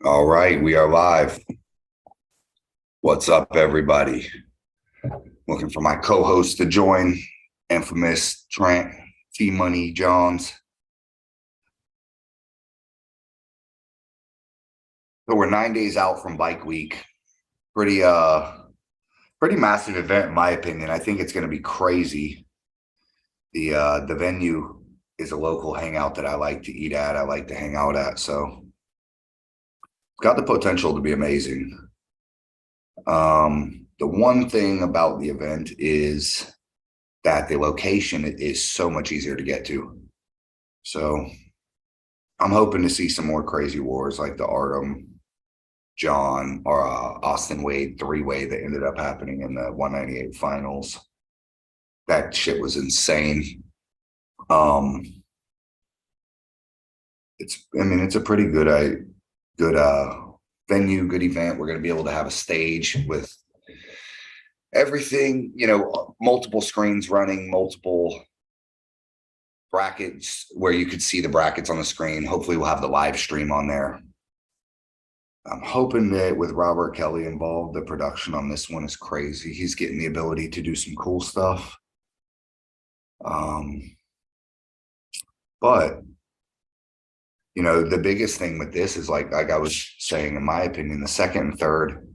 All right, we are live. What's up, everybody? Looking for my co-host to join, infamous Trent T Money Johns. So we're 9 days out from Bike Week. Pretty pretty massive event in my opinion. I think it's going to be crazy. The venue is a local hangout that I like to eat at. I like to hang out at. So it's got the potential to be amazing. The one thing about the event is that the location is so much easier to get to. So I'm hoping to see some more crazy wars like the Artem John or Austin Wade three-way that ended up happening in the 198 finals. That shit was insane. Um, it's a pretty good venue, good event. We're going to be able to have a stage with everything, multiple screens running, multiple brackets where you could see the brackets on the screen. Hopefully we'll have the live stream on there. I'm hoping that with Robert Kelly involved, the production on this one is crazy. He's getting the ability to do some cool stuff. But the biggest thing with this is like I was saying, in my opinion, the second and third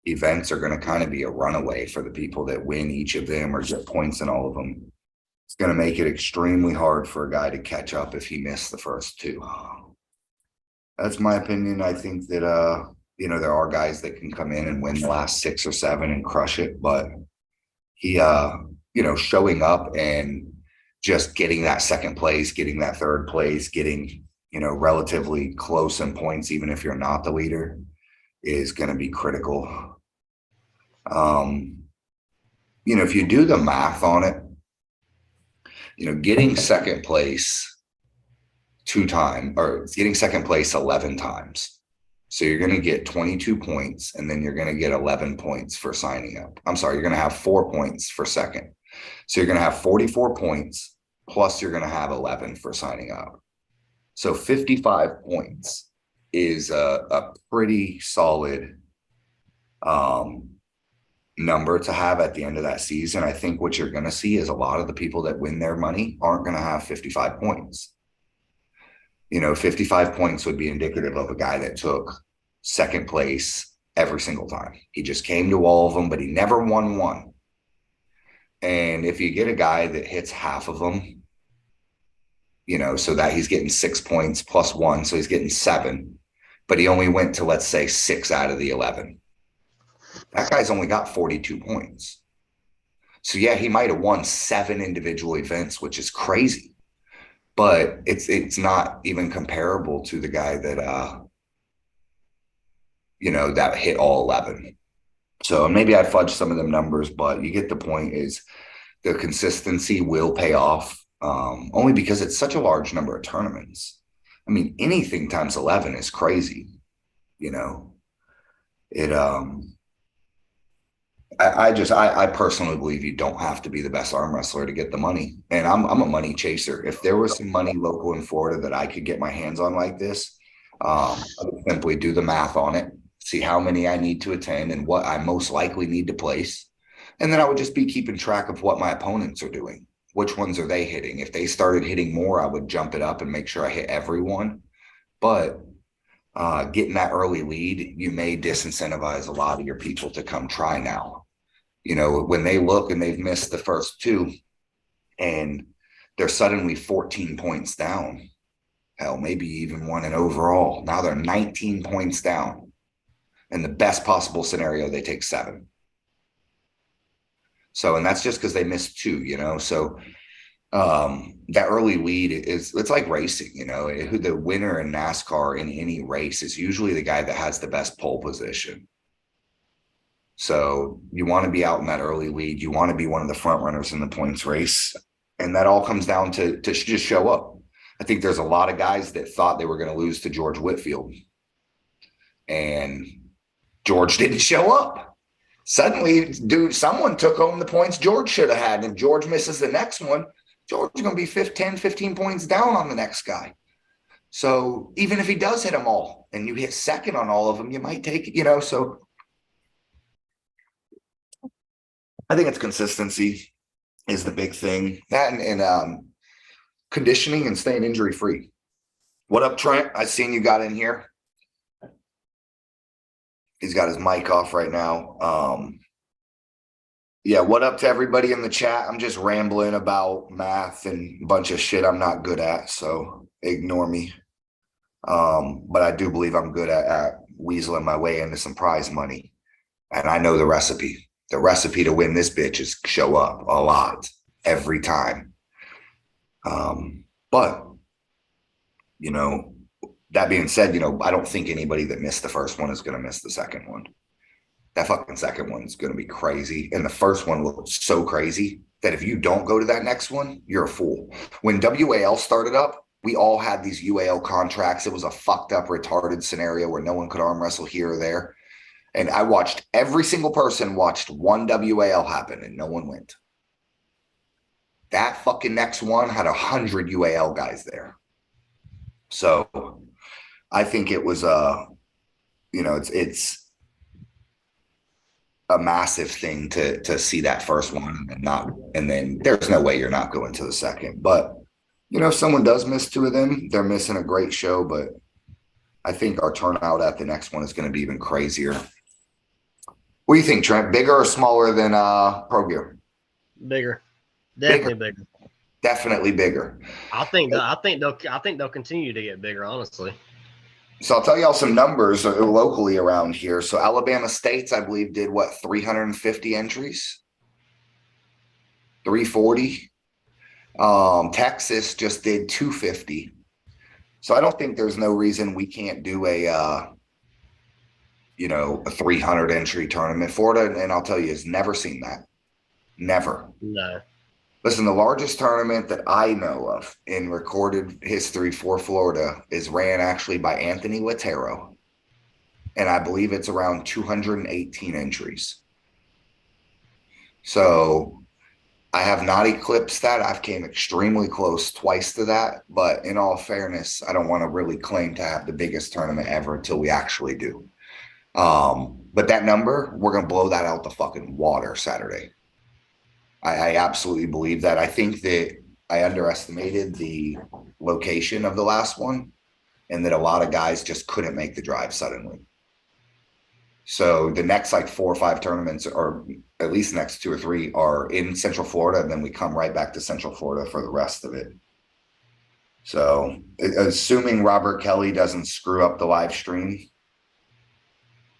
events are going to kind of be a runaway for the people that win each of them or get points in all of them. It's going to make it extremely hard for a guy to catch up if he missed the first two. That's my opinion. I think that there are guys that can come in and win the last 6 or 7 and crush it, but he showing up and just getting that second place, getting that third place, getting relatively close in points, even if you're not the leader, is going to be critical. If you do the math on it, getting second place 2 times or getting second place 11 times. So you're going to get 22 points and then you're going to get 11 points for signing up. I'm sorry, you're going to have 4 points for second. So you're going to have 44 points plus you're going to have 11 for signing up. So 55 points is a pretty solid number to have at the end of that season. I think what you're going to see is a lot of the people that win their money aren't going to have 55 points. 55 points would be indicative of a guy that took second place every single time. He just came to all of them, but he never won one. And if you get a guy that hits half of them, so that he's getting 6 points plus 1, so he's getting 7, but he only went to, let's say, 6 out of the 11. That guy's only got 42 points. So yeah, he might have won 7 individual events, which is crazy. But it's not even comparable to the guy that that hit all 11. So maybe I fudged some of them numbers, but you get the point. Is the consistency will pay off, only because it's such a large number of tournaments. I mean, anything times 11 is crazy. I personally believe you don't have to be the best arm wrestler to get the money. And I'm a money chaser. If there was some money local in Florida that I could get my hands on like this, I would simply do the math on it, see how many I need to attend and what I most likely need to place. And then I would just be keeping track of what my opponents are doing. Which ones are they hitting? If they started hitting more, I would jump it up and make sure I hit everyone. But getting that early lead, you may disincentivize a lot of your people to come try now. When they look and they've missed the first 2 and they're suddenly 14 points down, hell, maybe even 1 in overall. Now they're 19 points down. In the best possible scenario, they take 7. So, and that's just because they missed 2, So that early lead it's like racing, who the winner in NASCAR in any race is usually the guy that has the best pole position. So you want to be out in that early lead. You want to be one of the front runners in the points race. And that all comes down to just show up. I think there's a lot of guys that thought they were going to lose to George Whitfield. And George didn't show up. Suddenly, someone took home the points George should have had. And if George misses the next one, George is going to be 10, 15 points down on the next guy. So even if he does hit them all and you hit second on all of them, you might take it, so I think it's consistency is the big thing. That and conditioning and staying injury free. What up, Trent? I seen you got in here. He's got his mic off right now. Yeah, what up to everybody in the chat? I'm just rambling about math and a bunch of shit I'm not good at, so ignore me. But I do believe I'm good at weaseling my way into some prize money. And I know the recipe. The recipe to win this bitch is show up a lot every time. But, that being said, I don't think anybody that missed the first one is going to miss the second one. That fucking second one is going to be crazy. And the first one looked so crazy that if you don't go to that next one, you're a fool. When WAL started up, we all had these UAL contracts. It was a fucked up, retarded scenario where no one could arm wrestle here or there. And I watched every single person watched one WAL happen and no one went. That fucking next one had 100 UAL guys there. So I think it was it's a massive thing to see that first one and then there's no way you're not going to the second. But if someone does miss two of them, they're missing a great show. But I think our turnout at the next one is going to be even crazier. What do you think, Trent? Bigger or smaller than Pro Gear? Bigger. Definitely bigger. Definitely bigger. I think they'll continue to get bigger, honestly. So I'll tell y'all some numbers locally around here. So Alabama State's, I believe, did 350 entries? 340. Texas just did 250. So I don't think there's no reason we can't do a 300 entry tournament. Florida, and I'll tell you, has never seen that. Never. No. Listen, the largest tournament that I know of in recorded history for Florida is ran actually by Anthony Latero. And I believe it's around 218 entries. So I have not eclipsed that. I've came extremely close twice to that. But in all fairness, I don't want to really claim to have the biggest tournament ever until we actually do. But that number, we're going to blow that out the fucking water Saturday. I absolutely believe that. I think that I underestimated the location of the last one and that a lot of guys just couldn't make the drive suddenly. So the next 4 or 5 tournaments, or at least next 2 or 3, are in Central Florida, and then we come right back to Central Florida for the rest of it. So assuming Robert Kelly doesn't screw up the live stream,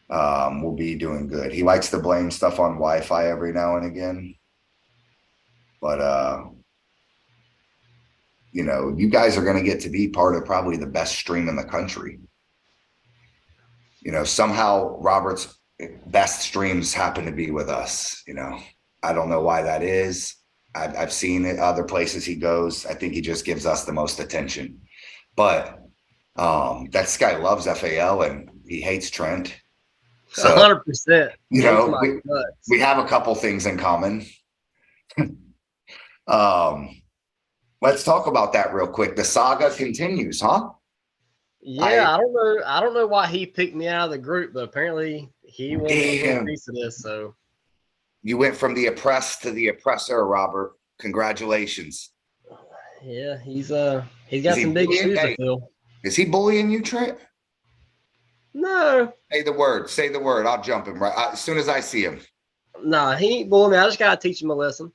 we'll be doing good. He likes to blame stuff on Wi-Fi every now and again. But, you guys are going to get to be part of probably the best stream in the country. Somehow Robert's best streams happen to be with us. I don't know why that is. I've seen it other places he goes. I think he just gives us the most attention. But that guy loves FAL and he hates Trent. So 100%. We have a couple things in common. Let's talk about that real quick. The saga continues, huh? Yeah, I don't know why he picked me out of the group, but apparently he wanted a piece of this. So you went from the oppressed to the oppressor, Robert. Congratulations. Yeah, he's got some big shoes to fill. Is he bullying you, Trent? No. Say the word. Say the word. I'll jump him right as soon as I see him. Nah, he ain't bullying me. I just gotta teach him a lesson.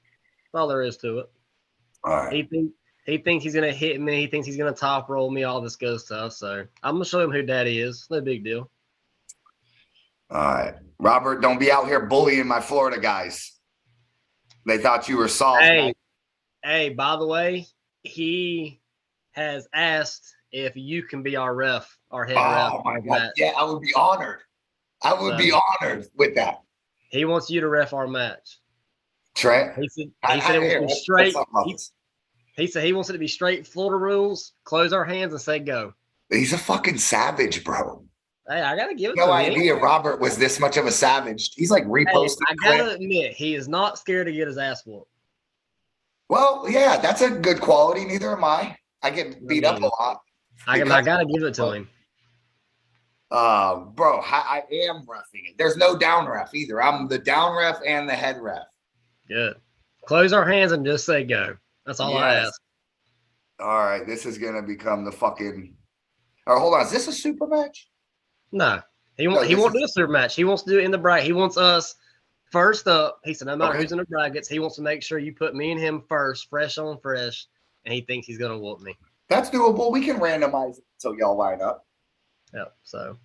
That's all there is to it. All right. He thinks he's gonna hit me. He thinks he's gonna top roll me. All this good stuff. So I'm gonna show him who Daddy is. No big deal. All right, Robert. Don't be out here bullying my Florida guys. They thought you were soft. Hey. By the way, he has asked if you can be our ref, our head ref. Oh my God! Yeah, I would be honored. I would be honored with that. He wants you to ref our match. Trent. He said it wants to be straight. He said he wants it to be straight Florida rules. Close our hands and say go. He's a fucking savage, bro. Hey, I gotta give it no to idea Robert was this much of a savage. He's like reposting. Hey, I gotta admit, he is not scared to get his ass whooped. Well, yeah, that's a good quality. Neither am I. I get beat up a lot. I gotta give it to him. Bro, I am roughing it. There's no down ref either. I'm the down ref and the head ref. Good. Close our hands and just say go. That's all I ask. All right, this is gonna become the fucking. All right, hold on. Is this a super match? No, he won't do a super match. He wants to do it in the bracket. He wants us first up. He said, no matter who's in the brackets, he wants to make sure you put me and him first, fresh on fresh, and he thinks he's gonna whoop me. That's doable. We can randomize it so y'all line up. Yep. So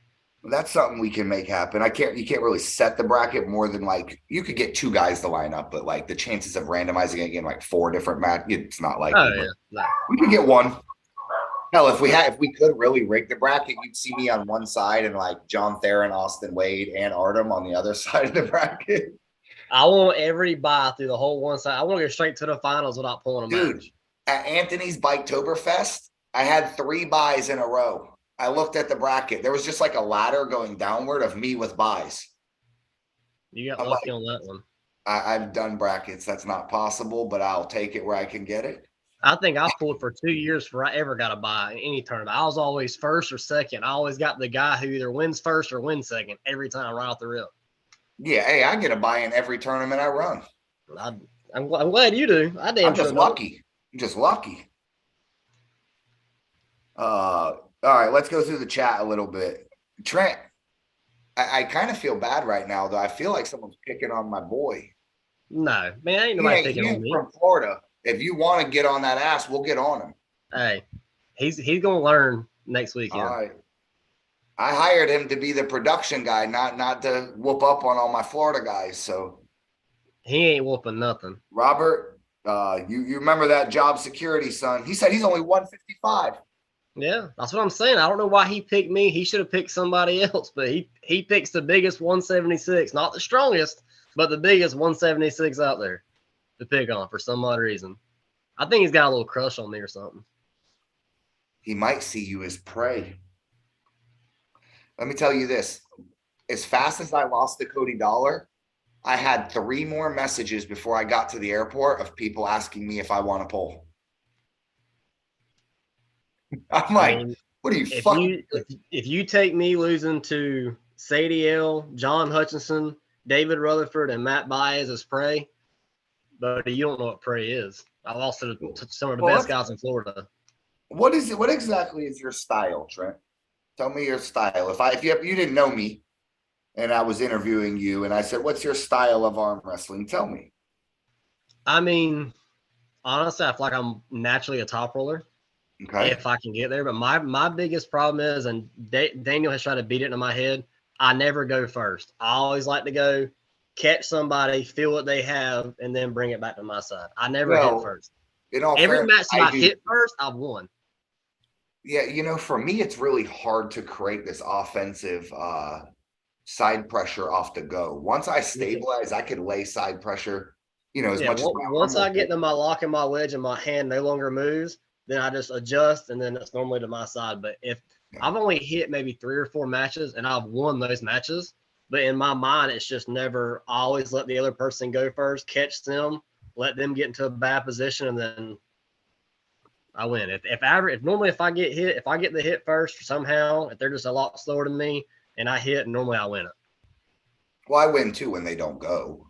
that's something we can make happen. You can't really set the bracket more than like you could get 2 guys to line up, but like the chances of randomizing it again like 4 different matches, it's not likely. Oh yeah. No. We could get 1. Hell, if we could really rig the bracket, you'd see me on one side and like John Theron, Austin Wade, and Artem on the other side of the bracket. I want every bye through the whole one side. I want to go straight to the finals without pulling a match. At Anthony's Biketoberfest, I had 3 buys in a row. I looked at the bracket. There was just like a ladder going downward of me with buys. You got lucky on that one. I've done brackets. That's not possible, but I'll take it where I can get it. I think I pulled for 2 years before I ever got a buy in any tournament. I was always first or second. I always got the guy who either wins first or wins second every time right off the rip. Yeah, hey, I get a buy in every tournament I run. I'm glad you do. I'm just lucky. I'm just lucky. All right, let's go through the chat a little bit. Trent, I kind of feel bad right now, though. I feel like someone's picking on my boy. No, man, ain't nobody picking on me. From Florida. If you want to get on that ass, we'll get on him. Hey, he's gonna learn next weekend. All right. I hired him to be the production guy, not to whoop up on all my Florida guys. So he ain't whooping nothing. Robert, you remember that job security, son? He said he's only 155. Yeah, that's what I'm saying. I don't know why he picked me. He should have picked somebody else, but he picks the biggest 176, not the strongest, but the biggest 176 out there to pick on for some odd reason. I think he's got a little crush on me or something. He might see you as prey. Let me tell you this. As fast as I lost to Cody Dollar, I had 3 more messages before I got to the airport of people asking me if I want to pull. I'm like, what are you fucking? If you take me losing to Sadie L, John Hutchinson, David Rutherford, and Matt Baez as prey, but you don't know what prey is. I lost to some of the best guys in Florida. What is it? What exactly is your style, Trent? Tell me your style. If you didn't know me, and I was interviewing you, and I said, "What's your style of arm wrestling?" Tell me. I mean, honestly, I feel like I'm naturally a top roller. Okay. If I can get there. But my biggest problem is, and Daniel has tried to beat it into my head, I never go first. I always like to go catch somebody, feel what they have, and then bring it back to my side. I never hit first. Every match that I hit first, I've won. Yeah, for me, it's really hard to create this offensive side pressure off the go. Once I stabilize, I could lay side pressure, as much as once I get into my lock and my wedge and my hand no longer moves, then I just adjust, and then it's normally to my side. But if I've only hit maybe 3 or 4 matches, and I've won those matches, but in my mind, it's just never. I always let the other person go first, catch them, let them get into a bad position, and then I win. If I get hit, if I get the hit first somehow, if they're just a lot slower than me, and I hit, normally I win it. Well, I win too when they don't go.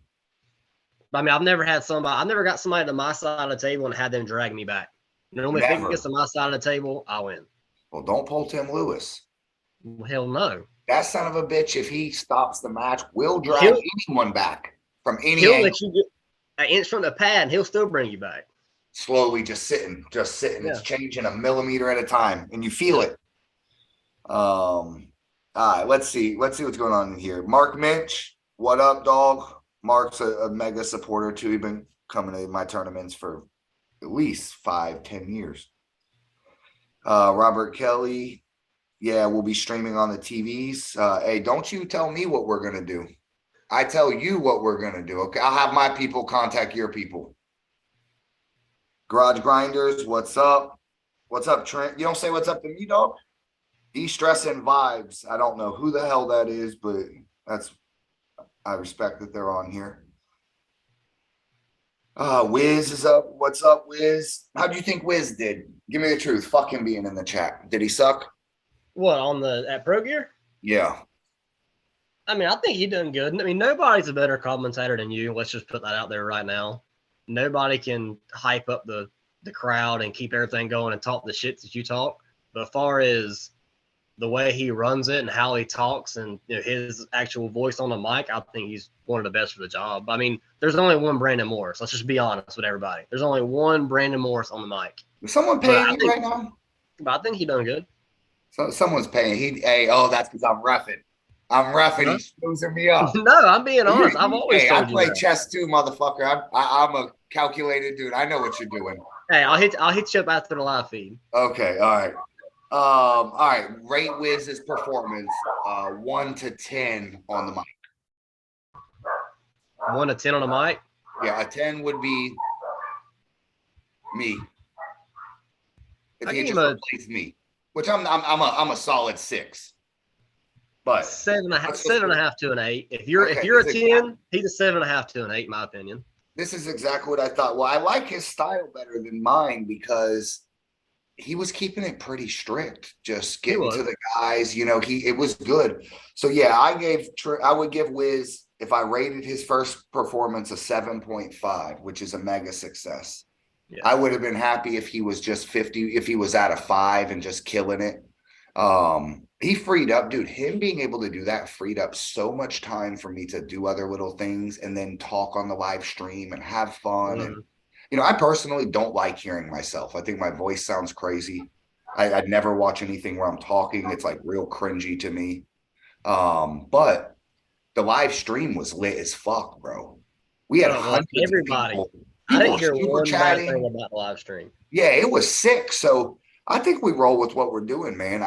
I mean, I've never got somebody to my side of the table and had them drag me back. Normally, if it gets to my side of the table, I win. Well, don't pull Tim Lewis. Well, hell no. That son of a bitch, if he stops the match, will drag anyone back from any angle. He'll let you get an inch from the pad, and he'll still bring you back. Slowly, just sitting. Yeah. It's changing a millimeter at a time, and you feel it. All right, let's see what's going on in here. Mark Minch, what up, dog? Mark's a mega supporter too. He's been coming to my tournaments for at least 5-10 years. Robert Kelly, we'll be streaming on the TVs. Hey, don't you tell me what we're gonna do. I tell you what we're gonna do. Okay, I'll have my people contact your people. Garage Grinders, what's up? What's up, Trent? You don't say what's up to me, dog? De-stressing vibes. I don't know who the hell that is, but I respect that they're on here. Wiz is up. What's up, Wiz? How do you think Wiz did? Give me the truth. Fuck him being in the chat. Did he suck? What on the at Pro Gear? Yeah. I mean, I think he done good. I mean, nobody's a better commentator than you. Let's just put that out there right now. Nobody can hype up the crowd and keep everything going and talk the shit that you talk. But as far as the way he runs it and how he talks and his actual voice on the mic, I think he's one of the best for the job. I mean, there's only one Brandon Morris. Let's just be honest with everybody. There's only one Brandon Morris on the mic. Is someone But paying you right now? I think he done good. So someone's paying. That's because I'm reffing. I'm reffing. Huh? He's snoozing me up. No, I'm being honest. I've always I told you play that. chess too, motherfucker. I'm a calculated dude. I know what you're doing. Hey, I'll hit you up after the live feed. Okay, all right. All right. Rate Wiz's performance, 1 to 10 on the mic. 1 to 10 on the mic. Yeah, a 10 would be me. If he just replaced me, which I'm a solid 6. But 7.5 to an 8. If you're a 10, he's a 7.5 to an 8, in my opinion. This is exactly what I thought. Well, I like his style better than mine because he was keeping it pretty strict, just getting to the guys. It was good. So yeah, I would give Wiz, if I rated his first performance, a 7.5, which is a mega success. Yeah. I would have been happy if he was just 50, if he was at a 5 and just killing it. He freed up, dude. Him being able to do that freed up so much time for me to do other little things and then talk on the live stream and have fun. And I personally don't like hearing myself. I think my voice sounds crazy. I'd never watch anything where I'm talking. It's like real cringy to me. But the live stream was lit as fuck, bro. We had everybody. People I didn't hear one bad thing about the live stream. Yeah, it was sick. So I think we roll with what we're doing, man.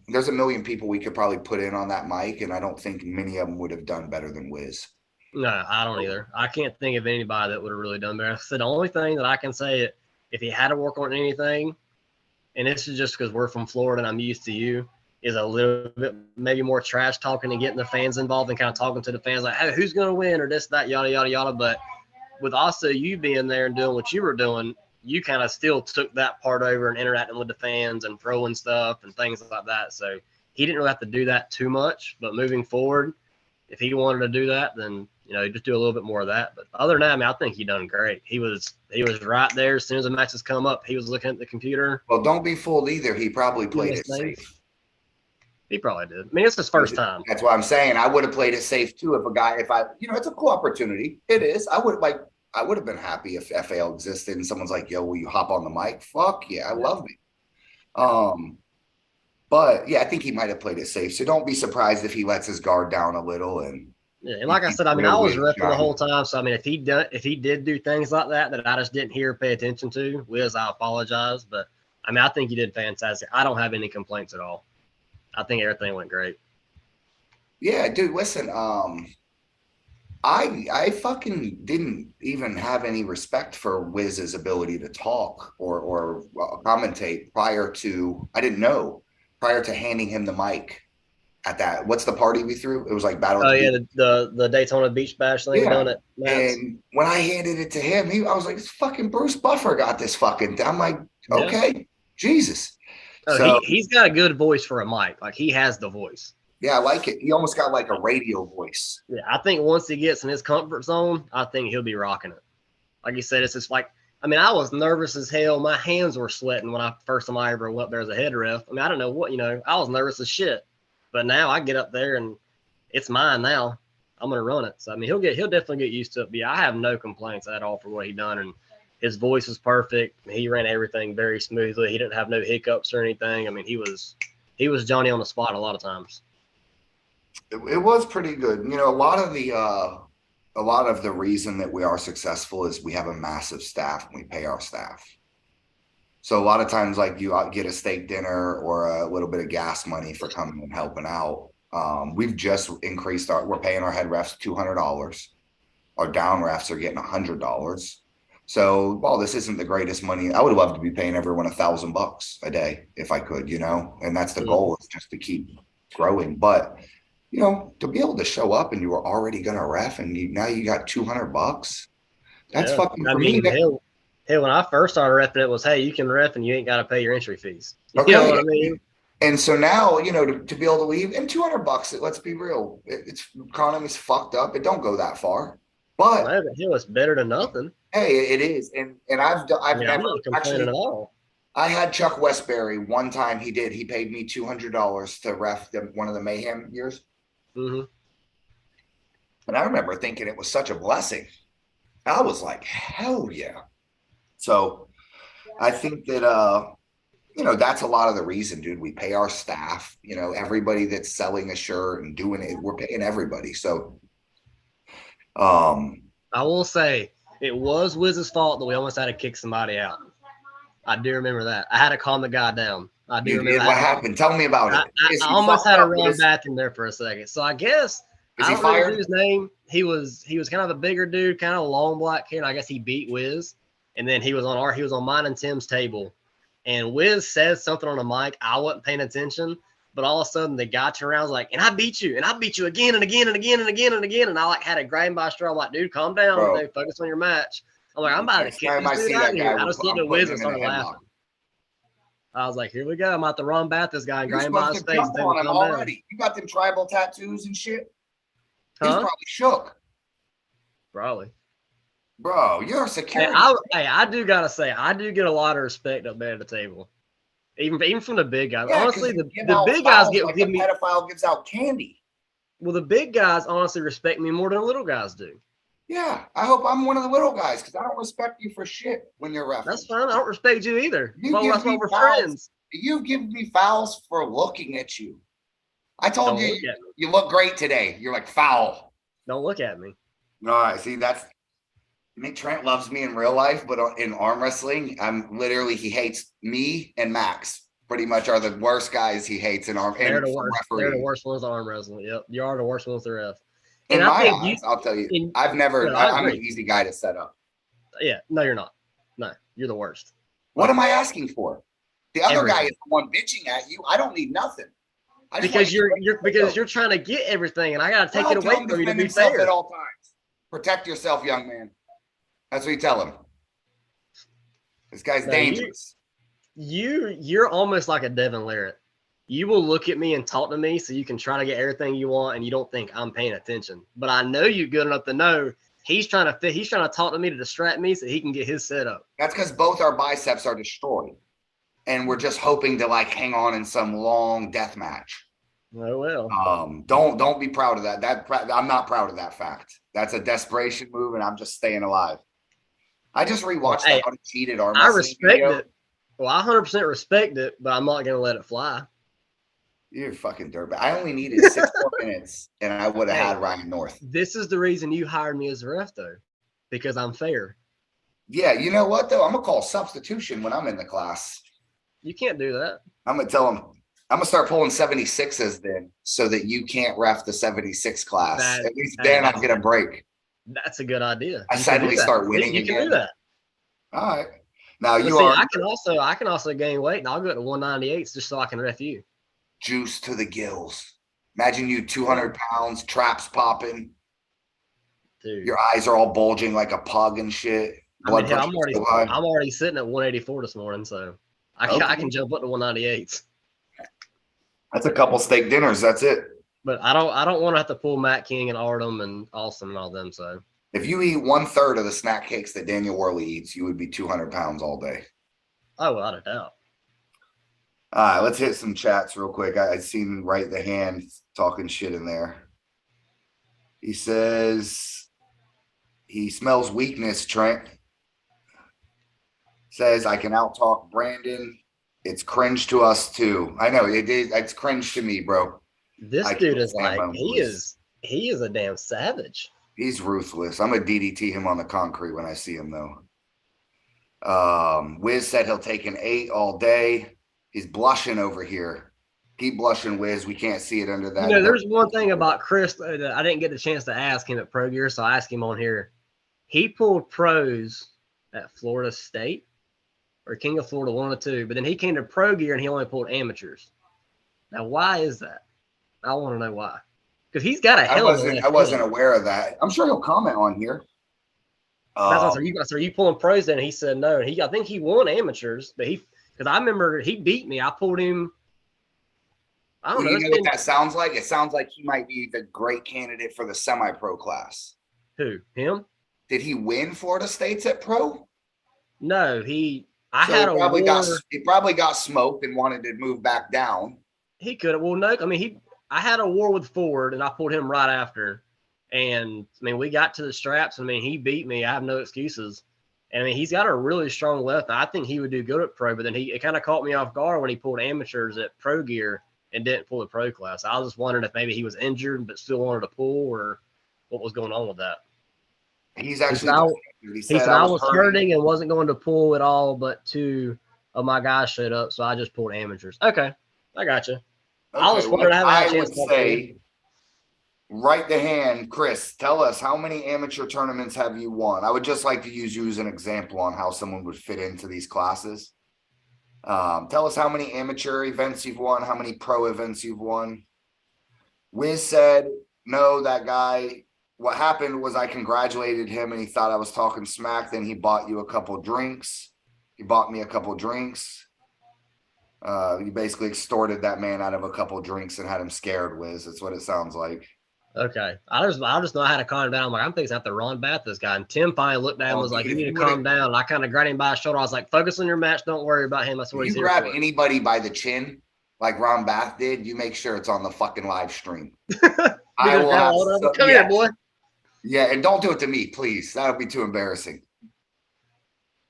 There's a million people we could probably put in on that mic, and I don't think many of them would have done better than Wiz. No, I don't either. I can't think of anybody that would have really done better. So the only thing that I can say, if he had to work on anything, and this is just because we're from Florida and I'm used to you, is a little bit maybe more trash talking and getting the fans involved and kind of talking to the fans like, hey, who's going to win or this, that, yada, yada, yada. But with also you being there and doing what you were doing, you kind of still took that part over and interacting with the fans and throwing stuff and things like that. So he didn't really have to do that too much. But moving forward, if he wanted to do that, then just do a little bit more of that. But other than that, I mean, I think he done great. He was right there as soon as the matches come up. He was looking at the computer. Well, don't be fooled either. He probably played it safe. He probably did. I mean, it's his first time. That's what I'm saying. I would have played it safe too it's a cool opportunity. It is. I would have been happy if FAL existed and someone's like, yo, will you hop on the mic? Fuck yeah, I love it. But yeah, I think he might have played it safe. So don't be surprised if he lets his guard down a little. And like I said, I mean, I was repping the whole time. So I mean, if he did do things like that I just didn't hear or pay attention to, Wiz, I apologize. But I mean, I think you did fantastic. I don't have any complaints at all. I think everything went great. Yeah, dude, listen, I fucking didn't even have any respect for Wiz's ability to talk or commentate prior to handing him the mic at that. What's the party we threw? It was like Battle. Oh yeah, the Daytona Beach Bash thing. Yeah. And when I handed it to him, I was like, "This fucking Bruce Buffer got this fucking." I'm like, "Okay, Jesus." Oh, so, he's got a good voice for a mic. Like he has the voice. Yeah, I like it. He almost got like a radio voice. Yeah, I think once he gets in his comfort zone, I think he'll be rocking it. Like you said, it's just like, I mean, I was nervous as hell. My hands were sweating when first time I ever went up there as a head ref. I mean, I don't know what, I was nervous as shit. But now I get up there and it's mine now. I'm going to run it. So, I mean, he'll definitely get used to it. But yeah, I have no complaints at all for what he done. And his voice was perfect. He ran everything very smoothly. He didn't have no hiccups or anything. I mean, he was Johnny on the spot a lot of times. It was pretty good. A lot of the reason that we are successful is we have a massive staff and we pay our staff. So a lot of times, like you get a steak dinner or a little bit of gas money for coming and helping out. We've just increased we're paying our head refs $200. Our down refs are getting $100. So while this isn't the greatest money, I would love to be paying everyone $1,000 a day if I could, and that's the goal, is just to keep growing. But to be able to show up and you were already going to ref and now you got $200, That's Yeah. fucking I for me. mean, hell, when I first started repping, it was, hey, you can rep and you ain't got to pay your entry fees. You know what I Okay. mean? And so now, to be able to leave, and $200, let's be real, it's economy's fucked up. It don't go that far, but No, but hell, it's better than nothing. hey, it is. And I've Yeah, I'm never not complaining actually. at all. I had Chuck Westbury one time. He paid me $200 to ref one of the Mayhem years, Mm-hmm. and I remember thinking it was such a blessing. I was like, hell yeah. So I think that that's a lot of the reason, dude. We pay our staff, everybody that's selling a shirt and doing it, we're paying everybody. So I will say it was Wiz's fault that we almost had to kick somebody out. I do remember that. I had to calm the guy down. I do you remember did. that. What happened? Tell me about it. I almost had to run bathroom there for a second. So I guess Is I he don't know the fired? dude's name. He was kind of a bigger dude, kind of long black hair. And I guess he beat Wiz. And then he was on mine and Tim's table. And Wiz says something on the mic. I wasn't paying attention. But all of a sudden the guy turned around and was like, and I beat you again and again and again and again and again. And I had to grab him by a straw. I'm like, dude, calm down. Bro, Dude, focus on your match. I'm like, I'm about to next kick time this I dude see out that of guy, here. I just looked I'm at Wiz putting and him in started a laughing. headlock. I was like, here we go. I'm about to run back this guy and You're grab him by supposed his to face. jump on him Calm down. already. You got them tribal tattoos and shit. He's Huh? probably shook. Probably. Bro, you're a Hey, security. I do gotta say, I do get a lot of respect up there at the table, even from the big guys. Yeah, honestly, the big guys fouls like give a me. pedophile gives out candy. Well, the big guys honestly respect me more than the little guys do. Yeah, I hope I'm one of the little guys because I don't respect you for shit when you're reffing. That's fine. I don't respect you either. That's why we're friends. You give me fouls for looking at you. I told you you look great today. You're like foul. Don't look at me. All right, see Nick Trent loves me in real life, but in arm wrestling, he hates me and Max. Pretty much are the worst guys he hates in arm. They're the worst. They're the worst ones arm wrestling. Yep, you are the worst ones to ref. In my eyes, I'll tell you, I'm an easy guy to set up. Yeah, no, you're not. No, you're the worst. What am I asking for? The other guy is the one bitching at you. I don't need nothing. Because you're trying to get everything, and I gotta take it away from you to be fair. At all times. Protect yourself, young man. That's what you tell him. This guy's dangerous. You're almost like a Devin Larrett. You will look at me and talk to me so you can try to get everything you want, and you don't think I'm paying attention. But I know you good enough to know he's trying to talk to me to distract me so he can get his set up. That's because both our biceps are destroyed. And we're just hoping to hang on in some long death match. Oh well. Don't be proud of that. I'm not proud of that fact. That's a desperation move, and I'm just staying alive. I just rewatched that uncheated arm wrestling. I respect it. Well, I 100% respect it, but I'm not gonna let it fly. You're fucking dirtbag. I only needed 6 more minutes, and I would have had Ryan North. This is the reason you hired me as a ref, though, because I'm fair. Yeah, you know what though? I'm gonna call substitution when I'm in the class. You can't do that. I'm gonna tell them. I'm gonna start pulling 76s then, so that you can't ref the 76 class. At least then I'll get a break. That's a good idea. I suddenly start winning again. You can do that. All right. Now I can also gain weight, and I'll go to 198s just so I can ref you. Juice to the gills. Imagine you 200 pounds, traps popping. Dude. Your eyes are all bulging like a pug and shit. I'm already sitting at 184 this morning, so I can jump up to 198s. That's a couple steak dinners. That's it. But I don't want to have to pull Matt King and Artem and Austin and all them. So if you eat 1/3 of the snack cakes that Daniel Worley eats, you would be 200 pounds all day. Oh, without a doubt. All right, let's hit some chats real quick. I seen Right the Hand talking shit in there. He says he smells weakness, Trent. Says I can out-talk Brandon. It's cringe to us too. I know it is. It's cringe to me, bro. This dude is like he is a damn savage. He's ruthless. I'm gonna DDT him on the concrete when I see him though. Wiz said he'll take an 8 all day. He's blushing over here. Keep blushing, Wiz. We can't see it under that. You know, there's one thing about Chris that I didn't get the chance to ask him at Pro Gear, so I asked him on here. He pulled pros at Florida State or King of Florida, one of the two, but then he came to Pro Gear and he only pulled amateurs. Now, why is that? I want to know why. Because he's got a hell of a I wasn't aware of that. I'm sure he'll comment on here. That's what I said. Are you pulling pros? Then he said no. I think he won amateurs, but because I remember he beat me. I pulled him. I don't Well, know. you It's know what been that sounds like? It sounds like he might be the great candidate for the semi-pro class. who him? Did he win Florida States at pro? No, I So had a war. he probably got smoked and wanted to move back down. He could have. Well, no. I mean, I had a war with Ford, and I pulled him right after. And I mean, we got to the straps. I mean, he beat me. I have no excuses. And I mean, he's got a really strong left. I think he would do good at pro, but then it kind of caught me off guard when he pulled amateurs at pro gear and didn't pull the pro class. I was just wondering if maybe he was injured but still wanted to pull, or what was going on with that. He's He actually said I, he he said said I I was was hurting. hurting and wasn't going to pull at all, but two of my guys showed up, so I just pulled amateurs. Okay, I got you. I Okay, was wondering. I haven't had a I chance would to talk to you. say right the hand, Chris, tell us how many amateur tournaments have you won? I would just like to use you as an example on how someone would fit into these classes. Tell us how many amateur events you've won, how many pro events you've won. Wiz said, no, that guy, what happened was I congratulated him and he thought I was talking smack. Then he bought you a couple drinks. He bought me a couple drinks. You basically extorted that man out of a couple drinks and had him scared, Wiz. That's what it sounds like. Okay. I just know how to calm down. I'm like, I'm thinking I have to run back this guy. And Tim finally looked at him and was like, you need to calm down. And I kind of grabbed him by the shoulder. I was like, focus on your match. Don't worry about him. That's what he's here grab for. anybody by the chin, like Ron Bath did, you make sure it's on the fucking live stream. I will have come here, boy. Yeah, and don't do it to me, please. That would be too embarrassing.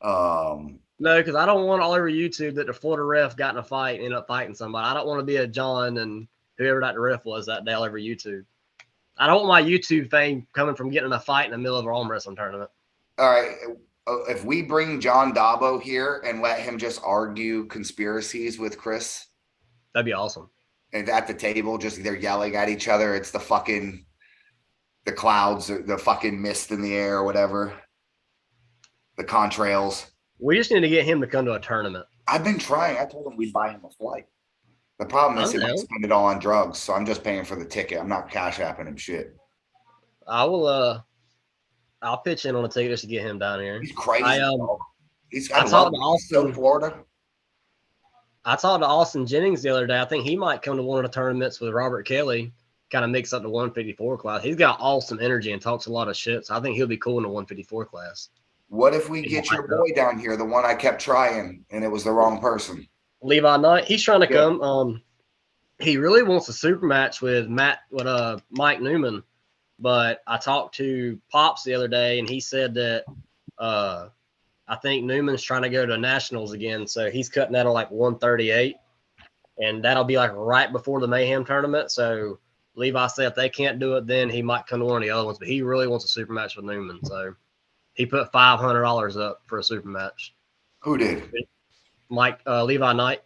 No, because I don't want all over YouTube that the Florida ref got in a fight and ended up fighting somebody. I don't want to be a John and whoever that ref was that day all over YouTube. I don't want my YouTube fame coming from getting in a fight in the middle of an arm wrestling tournament. All right. If we bring John Dabo here and let him just argue conspiracies with Chris, that'd be awesome. And at the table, just they're yelling at each other. It's the clouds, or the fucking mist in the air, or whatever. The contrails. We just need to get him to come to a tournament. I've been trying. I told him we'd buy him a flight. The problem is he might spend it all on drugs, so I'm just paying for the ticket. I'm not cash apping him shit. I'll pitch in on a ticket just to get him down here. He's crazy. I talked to Austin, Florida. I talked to Austin Jennings the other day. I think he might come to one of the tournaments with Robert Kelly, kind of mix up the 154 class. He's got awesome energy and talks a lot of shit, so I think he'll be cool in the 154 class. What if we get your boy down here, the one I kept trying, and it was the wrong person? Levi Knight. He's trying to come. He really wants a super match with Mike Newman, but I talked to Pops the other day, and he said that I think Newman's trying to go to nationals again, so he's cutting that on like 138, and that'll be like right before the Mayhem tournament. So Levi said if they can't do it, then he might come to one of the other ones, but he really wants a super match with Newman, so he put $500 up for a super match. Who did? Levi Knight.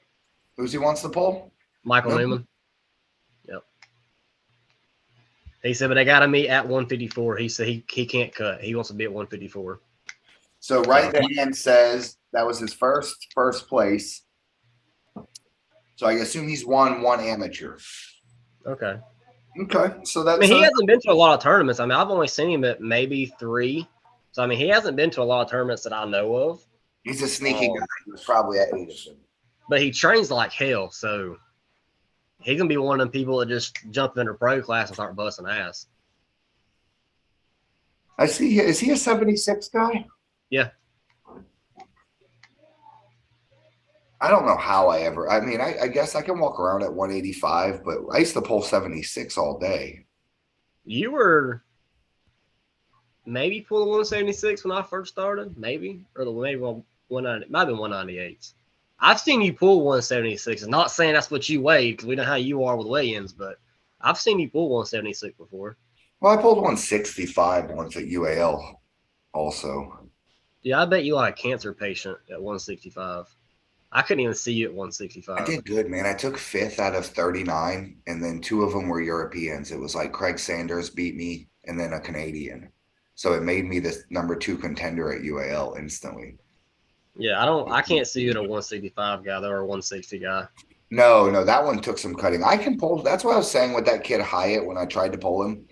Who's he wants to pull? Michael Newman. Yep. He said, but they got to meet at 154. He said he can't cut. He wants to be at 154. So the hand says that was his first place. So I assume he's won one amateur. Okay. So that's. he hasn't been to a lot of tournaments. I mean, I've only seen him at maybe 3. So I mean, he hasn't been to a lot of tournaments that I know of. He's a sneaky guy. He was probably at 8 of them. But he trains like hell, so he's gonna be one of them people that just jump into pro class and start busting ass. I see. Is he a 76 guy? Yeah. I don't know how I guess I can walk around at 185, but I used to pull 76 all day. You were maybe pulling 176 when I first started, maybe, or maybe 190, might have been 198s. I've seen you pull 176. I'm not saying that's what you weighed because we know how you are with weigh-ins, but I've seen you pull 176 before. Well, I pulled 165 once at UAL also. Yeah, I bet you like a cancer patient at 165. I couldn't even see you at 165. I did good, man. I took 5th out of 39, and then 2 of them were Europeans. It was like Craig Sanders beat me, and then a Canadian. So it made me the number 2 contender at UAL instantly. Yeah, I can't see you at a 165 guy though, or a 160 guy. No, that one took some cutting. I can pull. That's what I was saying with that kid Hyatt when I tried to pull him.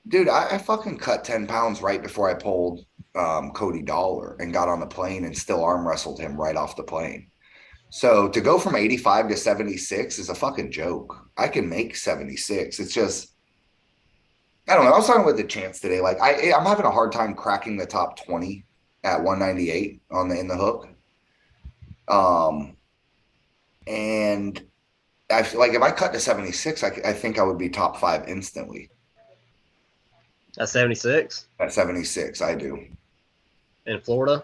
Dude, I fucking cut 10 pounds right before I pulled Cody Dollar and got on the plane and still arm wrestled him right off the plane. So to go from 85 to 76 is a fucking joke. I can make 76. It's just, I don't know. I was talking with the champs today. Like I'm having a hard time cracking the top 20 at 198 on the in the hook. Um, and I feel like if I cut to 76, I think I would be top 5 instantly That's 76 at 76. I do. in Florida.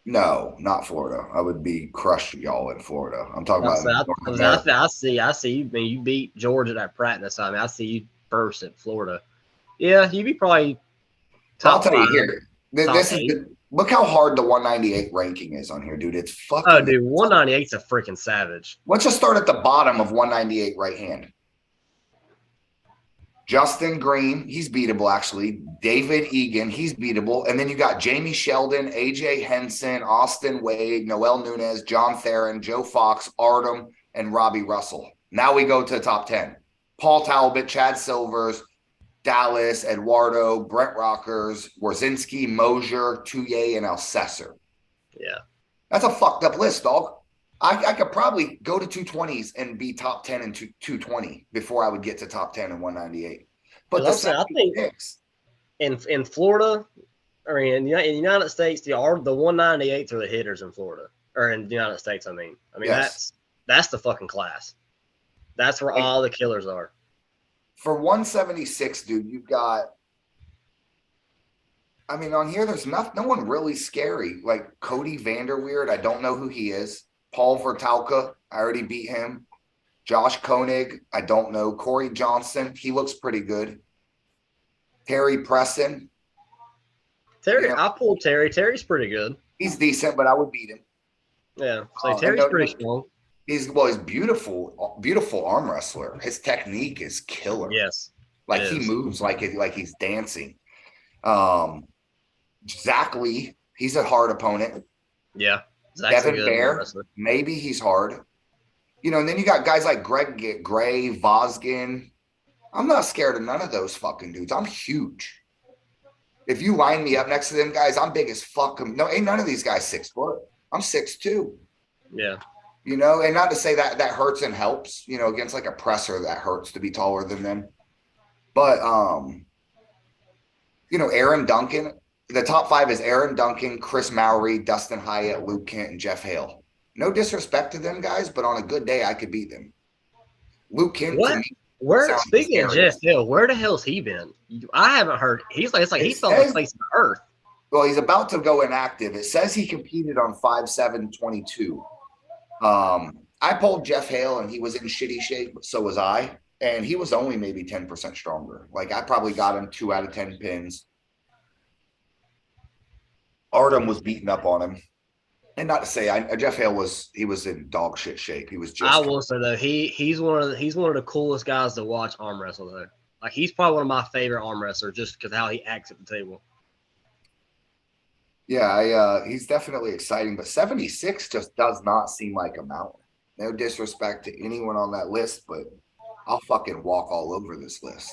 No, not Florida. I would be crushing y'all in Florida. I'm talking about North America. I see you. I mean, you beat Georgia at practice. I mean, I see you first in Florida. Yeah, you'd be probably I'll top tell you five, here. top This is eight. look how hard the 198 ranking is on here, dude. It's Oh, fucking. dude, 198's a freaking savage. Let's just start at the bottom of 198 right hand. Justin Green, he's beatable actually. David Egan, he's beatable. And then you got Jamie Sheldon, AJ Henson, Austin Wade, Noel Nunez, John Theron, Joe Fox, Artem, and Robbie Russell. Now we go to the top 10. Paul Talbot, Chad Silvers, Dallas, Eduardo, Brent Rockers, Warzinski, Mosier, Touye, and Alcesser. Yeah. That's a fucked up list, dog. I could probably go to 220s and be top 10 in 220 before I would get to top 10 in 198. But the I'm saying, I think 76, in Florida, or in the United States, the 198s are the hitters in Florida, or in the United States. I mean, yes. that's the fucking class. That's where Like, all the killers are. for 176, dude, you've got. I mean, on here, there's no one really scary. Like Cody Vanderweerd, I don't know who he is. Paul Vertalka, I already beat him. Josh Koenig, I don't know. Corey Johnson, he looks pretty good. Terry Preston, Terry, I pulled Terry. Terry's pretty good. he's decent, but I would beat him. Yeah, so Terry's pretty strong. He's beautiful, beautiful arm wrestler. His technique is killer. Yes, like he moves like he's dancing. Zach Lee, he's a hard opponent. Yeah, Zach's Devin Bear, maybe he's hard. And then you got guys like Greg Gray, Vosgin. I'm not scared of none of those fucking dudes. I'm huge. If you line me up next to them guys, I'm big as fuck. No, ain't none of these guys 6 foot. I'm 6'2". Yeah. And not to say that hurts and helps, against like a presser that hurts to be taller than them. But, Aaron Duncan, the top 5 is Aaron Duncan, Chris Mowry, Dustin Hyatt, Luke Kent, and Jeff Hale. No disrespect to them guys, but on a good day, I could beat them. Luke Kent, to me, speaking of Jeff Hale, where the hell's he been? I haven't heard. It's like he fell on the face of the earth. Well, he's about to go inactive. It says he competed on 5/7/22. I pulled Jeff Hale and he was in shitty shape. So was I. And he was only maybe 10% stronger. Like I probably got him 2 out of 10 pins. Artem was beating up on him. And not to say Jeff Hale was in dog shit shape. He was just. I will say though, he's one of the coolest guys to watch arm wrestle though. Like he's probably one of my favorite arm wrestlers just because how he acts at the table. Yeah, he's definitely exciting, but 76 just does not seem like a mountain. No disrespect to anyone on that list, but I'll fucking walk all over this list.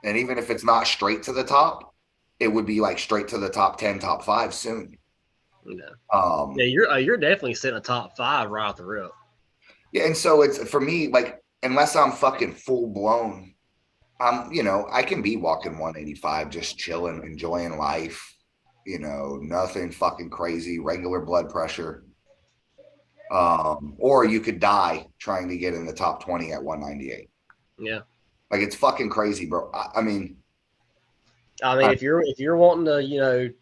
And even if it's not straight to the top, it would be like straight to the top 10, top 5 soon. Yeah. You're definitely sitting a top 5 right off the rip. Yeah, and so it's for me, like, unless I'm fucking full blown, I can be walking 185, just chilling, enjoying life. Nothing fucking crazy, regular blood pressure. Or you could die trying to get in the top 20 at 198. Yeah. Like it's fucking crazy, bro. I mean, if you're wanting to,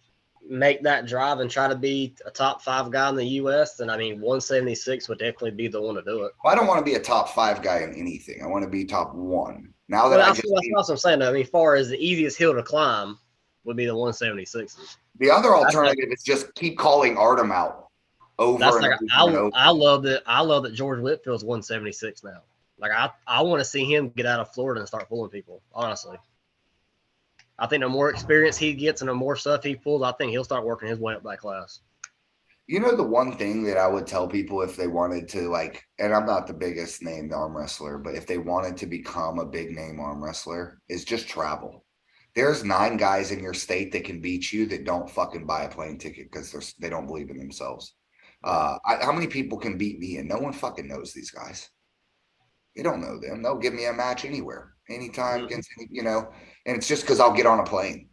make that drive and try to be a top 5 guy in the US, then 176 would definitely be the one to do it. Well, I don't want to be a top 5 guy in anything. I want to be top 1. Now that that's what I'm saying. As far as the easiest hill to climb would be the 176s. The other alternative is just keep calling Artem out over and over. I love that George Whitfield's 176 now. Like I want to see him get out of Florida and start fooling people. Honestly, I think the more experience he gets and the more stuff he pulls, I think he'll start working his way up that class. The one thing that I would tell people if they wanted to, like, and I'm not the biggest named arm wrestler, but if they wanted to become a big name arm wrestler, is just travel. There's 9 guys in your state that can beat you that don't fucking buy a plane ticket because they don't believe in themselves. How many people can beat me? And no one fucking knows these guys. They don't know them. They'll give me a match anywhere, anytime, against any, and it's just because I'll get on a plane.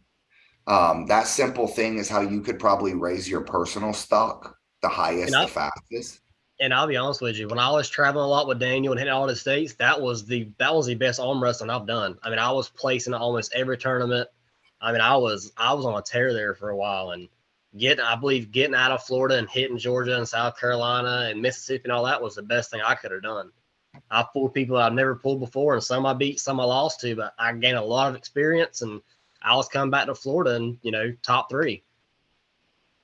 That simple thing is how you could probably raise your personal stock the highest, the fastest. And I'll be honest with you, when I was traveling a lot with Daniel and hitting all the states, that was the best arm wrestling I've done. I mean, I was placing almost every tournament. I mean, I was on a tear there for a while, and getting out of Florida and hitting Georgia and South Carolina and Mississippi and all that was the best thing I could have done. I pulled people I've never pulled before, and some I beat, some I lost to, but I gained a lot of experience, and I was coming back to Florida and, top 3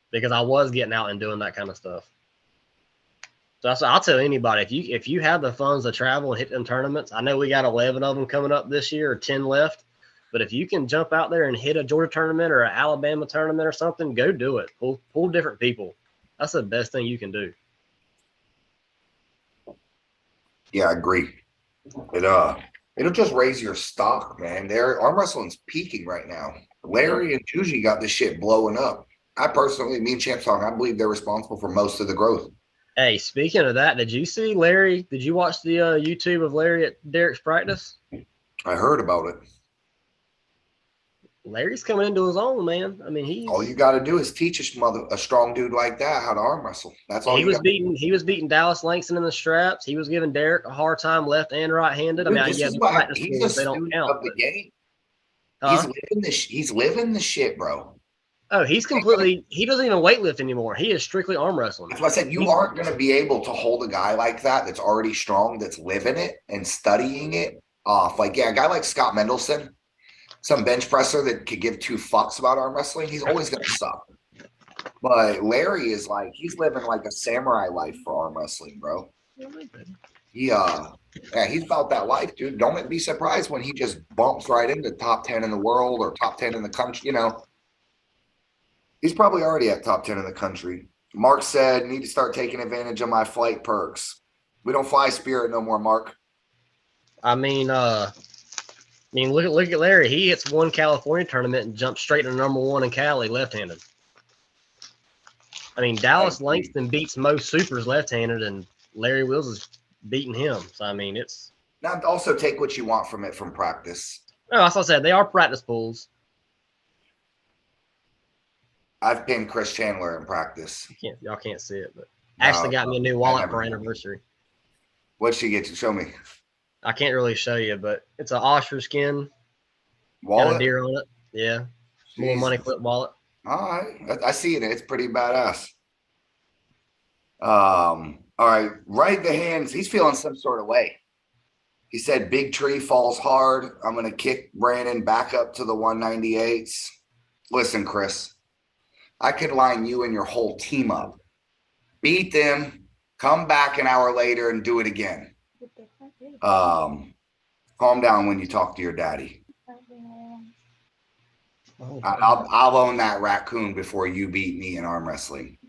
because I was getting out and doing that kind of stuff. So I'll tell anybody, if you have the funds to travel and hit them tournaments, I know we got 11 of them coming up this year or 10 left, but if you can jump out there and hit a Georgia tournament or an Alabama tournament or something, go do it. Pull different people. That's the best thing you can do. Yeah, I agree. It'll just raise your stock, man. Arm wrestling's peaking right now. Larry and Juji got this shit blowing up. Me and Champ Song, I believe they're responsible for most of the growth. Hey, speaking of that, did you see Larry? Did you watch the YouTube of Larry at Derek's practice? I heard about it. Larry's coming into his own, man. I mean, all you got to do is teach a strong dude like that how to arm wrestle. That's all. He was beating Dallas Langston in the straps. He was giving Derek a hard time left and right-handed. Dude, he's a student of the game. He's living the shit, bro. Oh, he doesn't even weightlift anymore. He is strictly arm wrestling. That's why I said you aren't going to be able to hold a guy like that that's already strong, that's living it and studying it off. Like, a guy like Scott Mendelson, some bench presser that could give 2 fucks about arm wrestling, he's always going to suck. But Larry is he's living like a samurai life for arm wrestling, bro. He's about that life, dude. Don't be surprised when he just bumps right into top 10 in the world or top 10 in the country, He's probably already at top 10 in the country. Mark said, need to start taking advantage of my flight perks. We don't fly Spirit no more, Mark. I mean, look at Larry. He hits one California tournament and jumps straight to #1 in Cali left-handed. I mean, Dallas Langston beats most supers left-handed, and Larry Wills is beating him. So, I mean, it's... Now, also take what you want from it from practice. No, as I said, they are practice pools. I've pinned Chris Chandler in practice. Y'all can't see it, but Ashley got me a new wallet for anniversary. What'd she get you? Show me. I can't really show you, but it's an ostrich skin wallet. Got a deer on it. Yeah. More money clip wallet. All right. I see it. It's pretty badass. All right. Right the hands. He's feeling some sort of way. He said big tree falls hard. I'm going to kick Brandon back up to the 198s. Listen, Chris. I could line you and your whole team up, beat them, come back an hour later and do it again. Calm down when you talk to your daddy. I'll own that raccoon before you beat me in arm wrestling.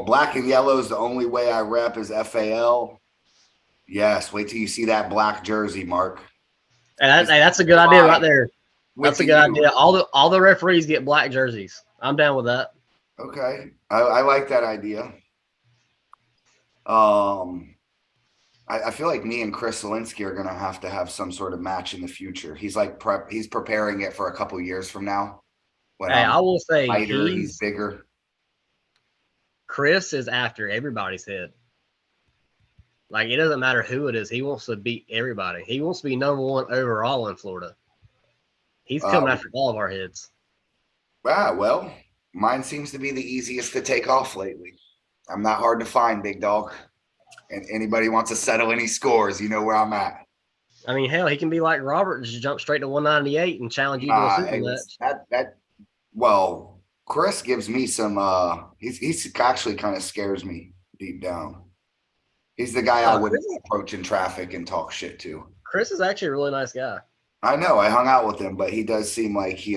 Black and yellow is the only way I rep is FAL. Yes, wait till you see that black jersey, Mark. Hey, that's a good idea right there. That's a good idea. All the referees get black jerseys. I'm down with that. Okay. I like that idea. I feel like me and Chris Zielinski are going to have some sort of match in the future. He's he's preparing it for a couple years from now. When I will say he's bigger. Chris is after everybody's head. Like, it doesn't matter who it is. He wants to beat everybody. He wants to be #1 overall in Florida. He's coming after all of our heads. Well, mine seems to be the easiest to take off lately. I'm not hard to find, big dog. And anybody wants to settle any scores, you know where I'm at. I mean, hell, he can be like Robert and just jump straight to 198 and challenge you to a super match. Well, Chris gives me some he's actually kind of scares me deep down. He's the guy I would approach in traffic and talk shit to. Chris is actually a really nice guy. I know. I hung out with him, but he does seem like he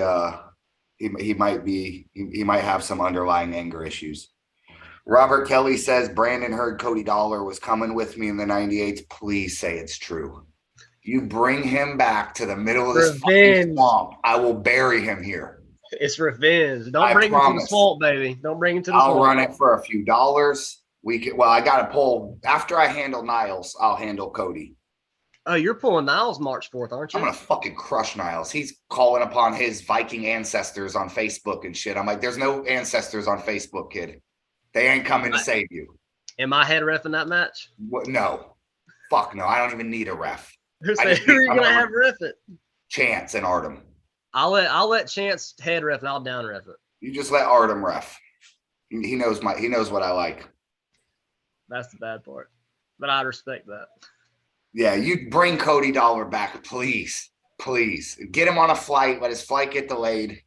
might have some underlying anger issues. Robert Kelly says Brandon heard Cody Dollar was coming with me in the 98s. Please say it's true. You bring him back to the middle of this fucking Revenge. swamp. I will bury him here. It's revenge. Don't I bring him to the promise. swamp, baby. Don't bring him to the I'll swamp. run it for a few dollars. I got to pull after I handle Niles. I'll handle Cody. Oh, you're pulling Niles March 4th, aren't you? I'm gonna fucking crush Niles. He's calling upon his Viking ancestors on Facebook and shit. I'm like, there's no ancestors on Facebook, kid. They ain't coming to save you. Am I head ref in that match? What? No. Fuck no. I don't even need a ref. Who are you gonna have ref it? Chance and Artem. I'll let Chance head ref and I'll down ref it. You just let Artem ref. He knows what I like. That's the bad part. But I respect that. Yeah, you bring Cody Dollar back, please. Please. Get him on a flight, let his flight get delayed.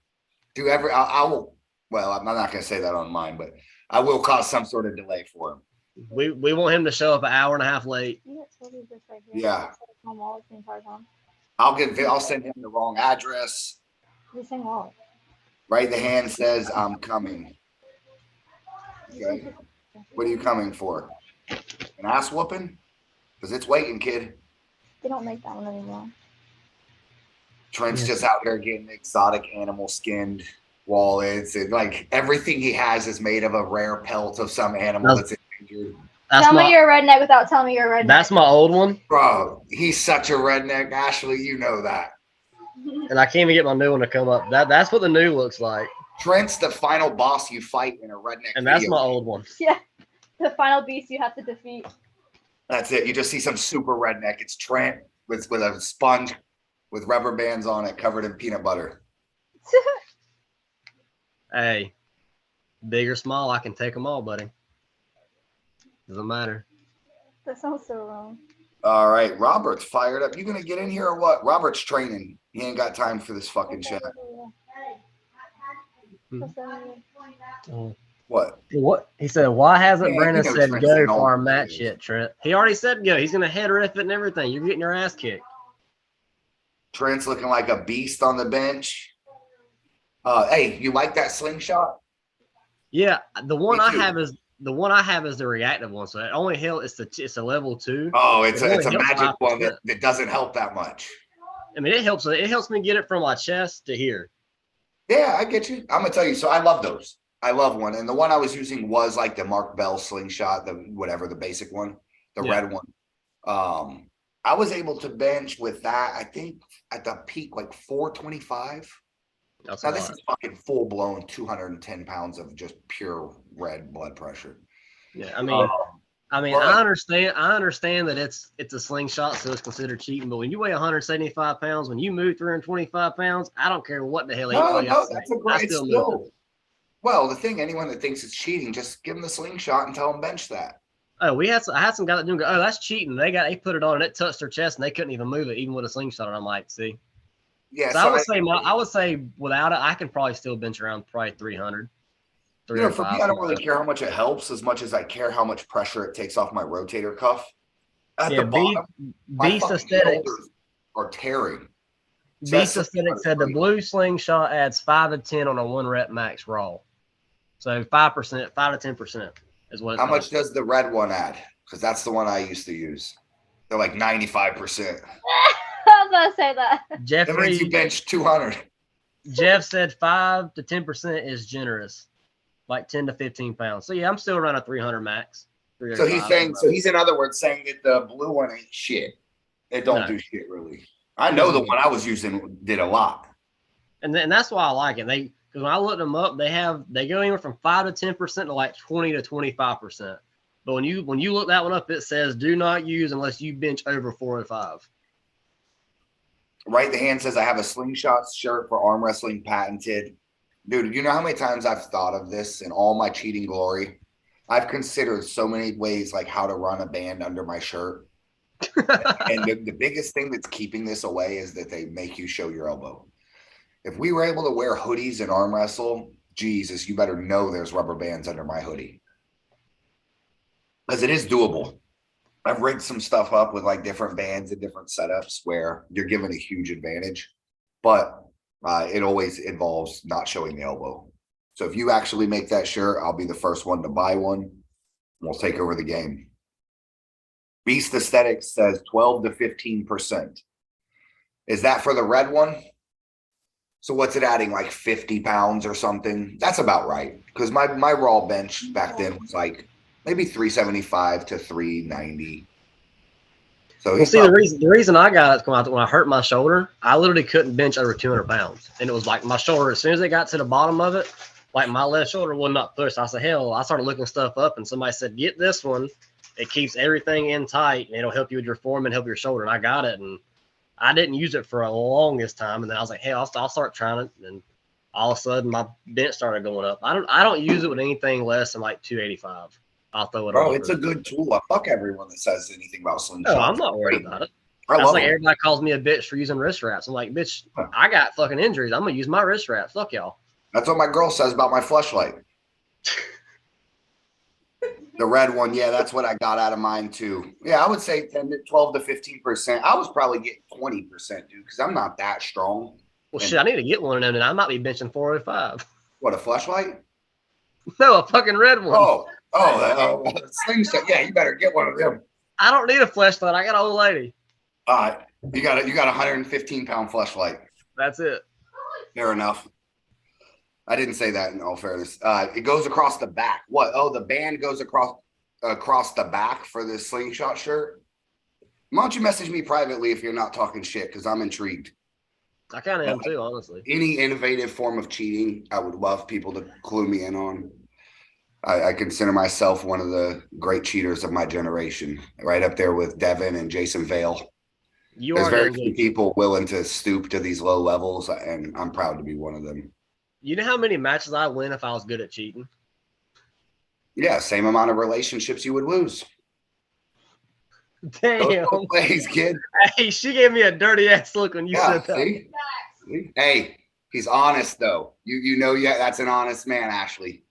I will, well, I'm not gonna say that on mine, but I will cause some sort of delay for him. We want him to show up an hour and a half late. Yeah. I'll send him the wrong address. Right, the hand says I'm coming. Okay. What are you coming for? An ass whooping? Because it's waiting, kid. They don't make that one anymore. Trent's just out here getting exotic animal skinned wallets. And like everything he has is made of a rare pelt of some animal that's endangered. Tell me you're a redneck without telling me you're a redneck. That's my old one. Bro, he's such a redneck, Ashley. You know that. And I can't even get my new one to come up. That's what the new looks like. Trent's the final boss you fight in a redneck. And that's my old one. Yeah. The final beast you have to defeat. That's it. You just see some super redneck. It's Trent with a sponge with rubber bands on it covered in peanut butter. Hey, big or small, I can take them all, buddy. Doesn't matter. That sounds so wrong. All right, Robert's fired up. You gonna get in here or what? Robert's training. He ain't got time for this fucking chat. What? What? He said, why hasn't Brandon said Trent's go saying for all our the match things. yet, Trent? He already said go. He's going to head ref it and everything. You're getting your ass kicked. Trent's looking like a beast on the bench. Hey, you like that slingshot? Yeah, the one Me I too. have is the reactive one. So it only helps. It's a level 2. Oh, it's It a only helps magic one 5%. that doesn't help that much. I mean, it helps. It helps me get it from my chest to here. Yeah, I get you. I'm gonna tell you. So I love those. I love one, and the one I was using was like the Mark Bell slingshot, the basic one, the red one. I was able to bench with that. I think at the peak like 425. Now this is fucking full blown 210 pounds of just pure red blood pressure. Yeah, I mean, I understand that it's a slingshot, so it's considered cheating. But when you weigh 175 pounds, when you move 325 pounds, I don't care what the hell. No, that's a great still. Well, the thing, anyone that thinks it's cheating, just give them the slingshot and tell them bench that. Oh, I had some guys that do go, oh, that's cheating. They put it on and it touched their chest and they couldn't even move it, even with a slingshot. And I'm like, see. Yeah. So I would say without it, I can probably still bench around probably 300. For me, I don't really care how much it helps as much as I care how much pressure it takes off my rotator cuff. At the bottom, Beast Aesthetics are tearing. Beast Aesthetics said the blue slingshot adds 5 to 10 on a 1 rep max raw. So 5%, 5 to 10% is what. How much does the red one add? Because that's the one I used to use. They're like 95%. I was about to say that. That means you bench 200. Jeff said 5 to 10% is generous, like 10 to 15 pounds. So yeah, I'm still around a 300 max. So he's in other words saying that the blue one ain't shit. It don't do shit really. I know the one I was using did a lot. And that's why I like it. Because when I looked them up, they go anywhere from 5 to 10% to like 20 to 25%. But when you look that one up, it says do not use unless you bench over 405. Right, the hand says I have a slingshot shirt for arm wrestling patented. Dude, you know how many times I've thought of this in all my cheating glory? I've considered so many ways like how to run a band under my shirt. And the biggest thing that's keeping this away is that they make you show your elbow. If we were able to wear hoodies and arm wrestle, Jesus, you better know there's rubber bands under my hoodie. Because it is doable. I've rigged some stuff up with like different bands and different setups where you're given a huge advantage, but it always involves not showing the elbow. So if you actually make that shirt, I'll be the first one to buy one. And we'll take over the game. Beast Aesthetics says 12 to 15%. Is that for the red one? So what's it adding, like 50 pounds or something? That's about right. Because my raw bench back then was like maybe 375 to 390. So Well, see, the reason I got it when I hurt my shoulder, I literally couldn't bench over 200 pounds. And it was like my shoulder, as soon as it got to the bottom of it, like my left shoulder would not push. I said, hell, I started looking stuff up, and somebody said, get this one. It keeps everything in tight, and it'll help you with your form and help your shoulder. And I got it, and I didn't use it for a longest time. And then I was like, hey, I'll start trying it. And all of a sudden, my bench started going up. I don't use it with anything less than like 285. I'll throw it. Bro, it's a good tool. I fuck everyone that says anything about slingshot. No, I'm not worried about it. That's like everybody calls me a bitch for using wrist wraps. I'm like, bitch, I got fucking injuries. I'm gonna use my wrist wraps. Fuck y'all. That's what my girl says about my fleshlight. The red one, yeah, that's what I got out of mine too. Yeah, I would say 12 to 15%. I was probably getting 20%, dude, because I'm not that strong. Well, shit, I need to get one of them, and I might be benching 405. What, a fleshlight? No, a fucking red one. Oh, slingshot. Yeah, you better get one of them. I don't need a fleshlight. I got an old lady. You got a 115-pound fleshlight. That's it. Fair enough. I didn't say that in all fairness. It goes across the back. What? Oh, the band goes across the back for this slingshot shirt. Why don't you message me privately if you're not talking shit? Because I'm intrigued. I kind of am too, honestly. Any innovative form of cheating, I would love people to clue me in on. I consider myself one of the great cheaters of my generation, right up there with Devin and Jason Vale. There's very few people willing to stoop to these low levels, and I'm proud to be one of them. You know how many matches I win if I was good at cheating? Yeah, same amount of relationships you would lose. Damn. Plays, kid. Hey, she gave me a dirty ass look when you said that. See? Hey, he's honest though. You know, yeah, that's an honest man, Ashley.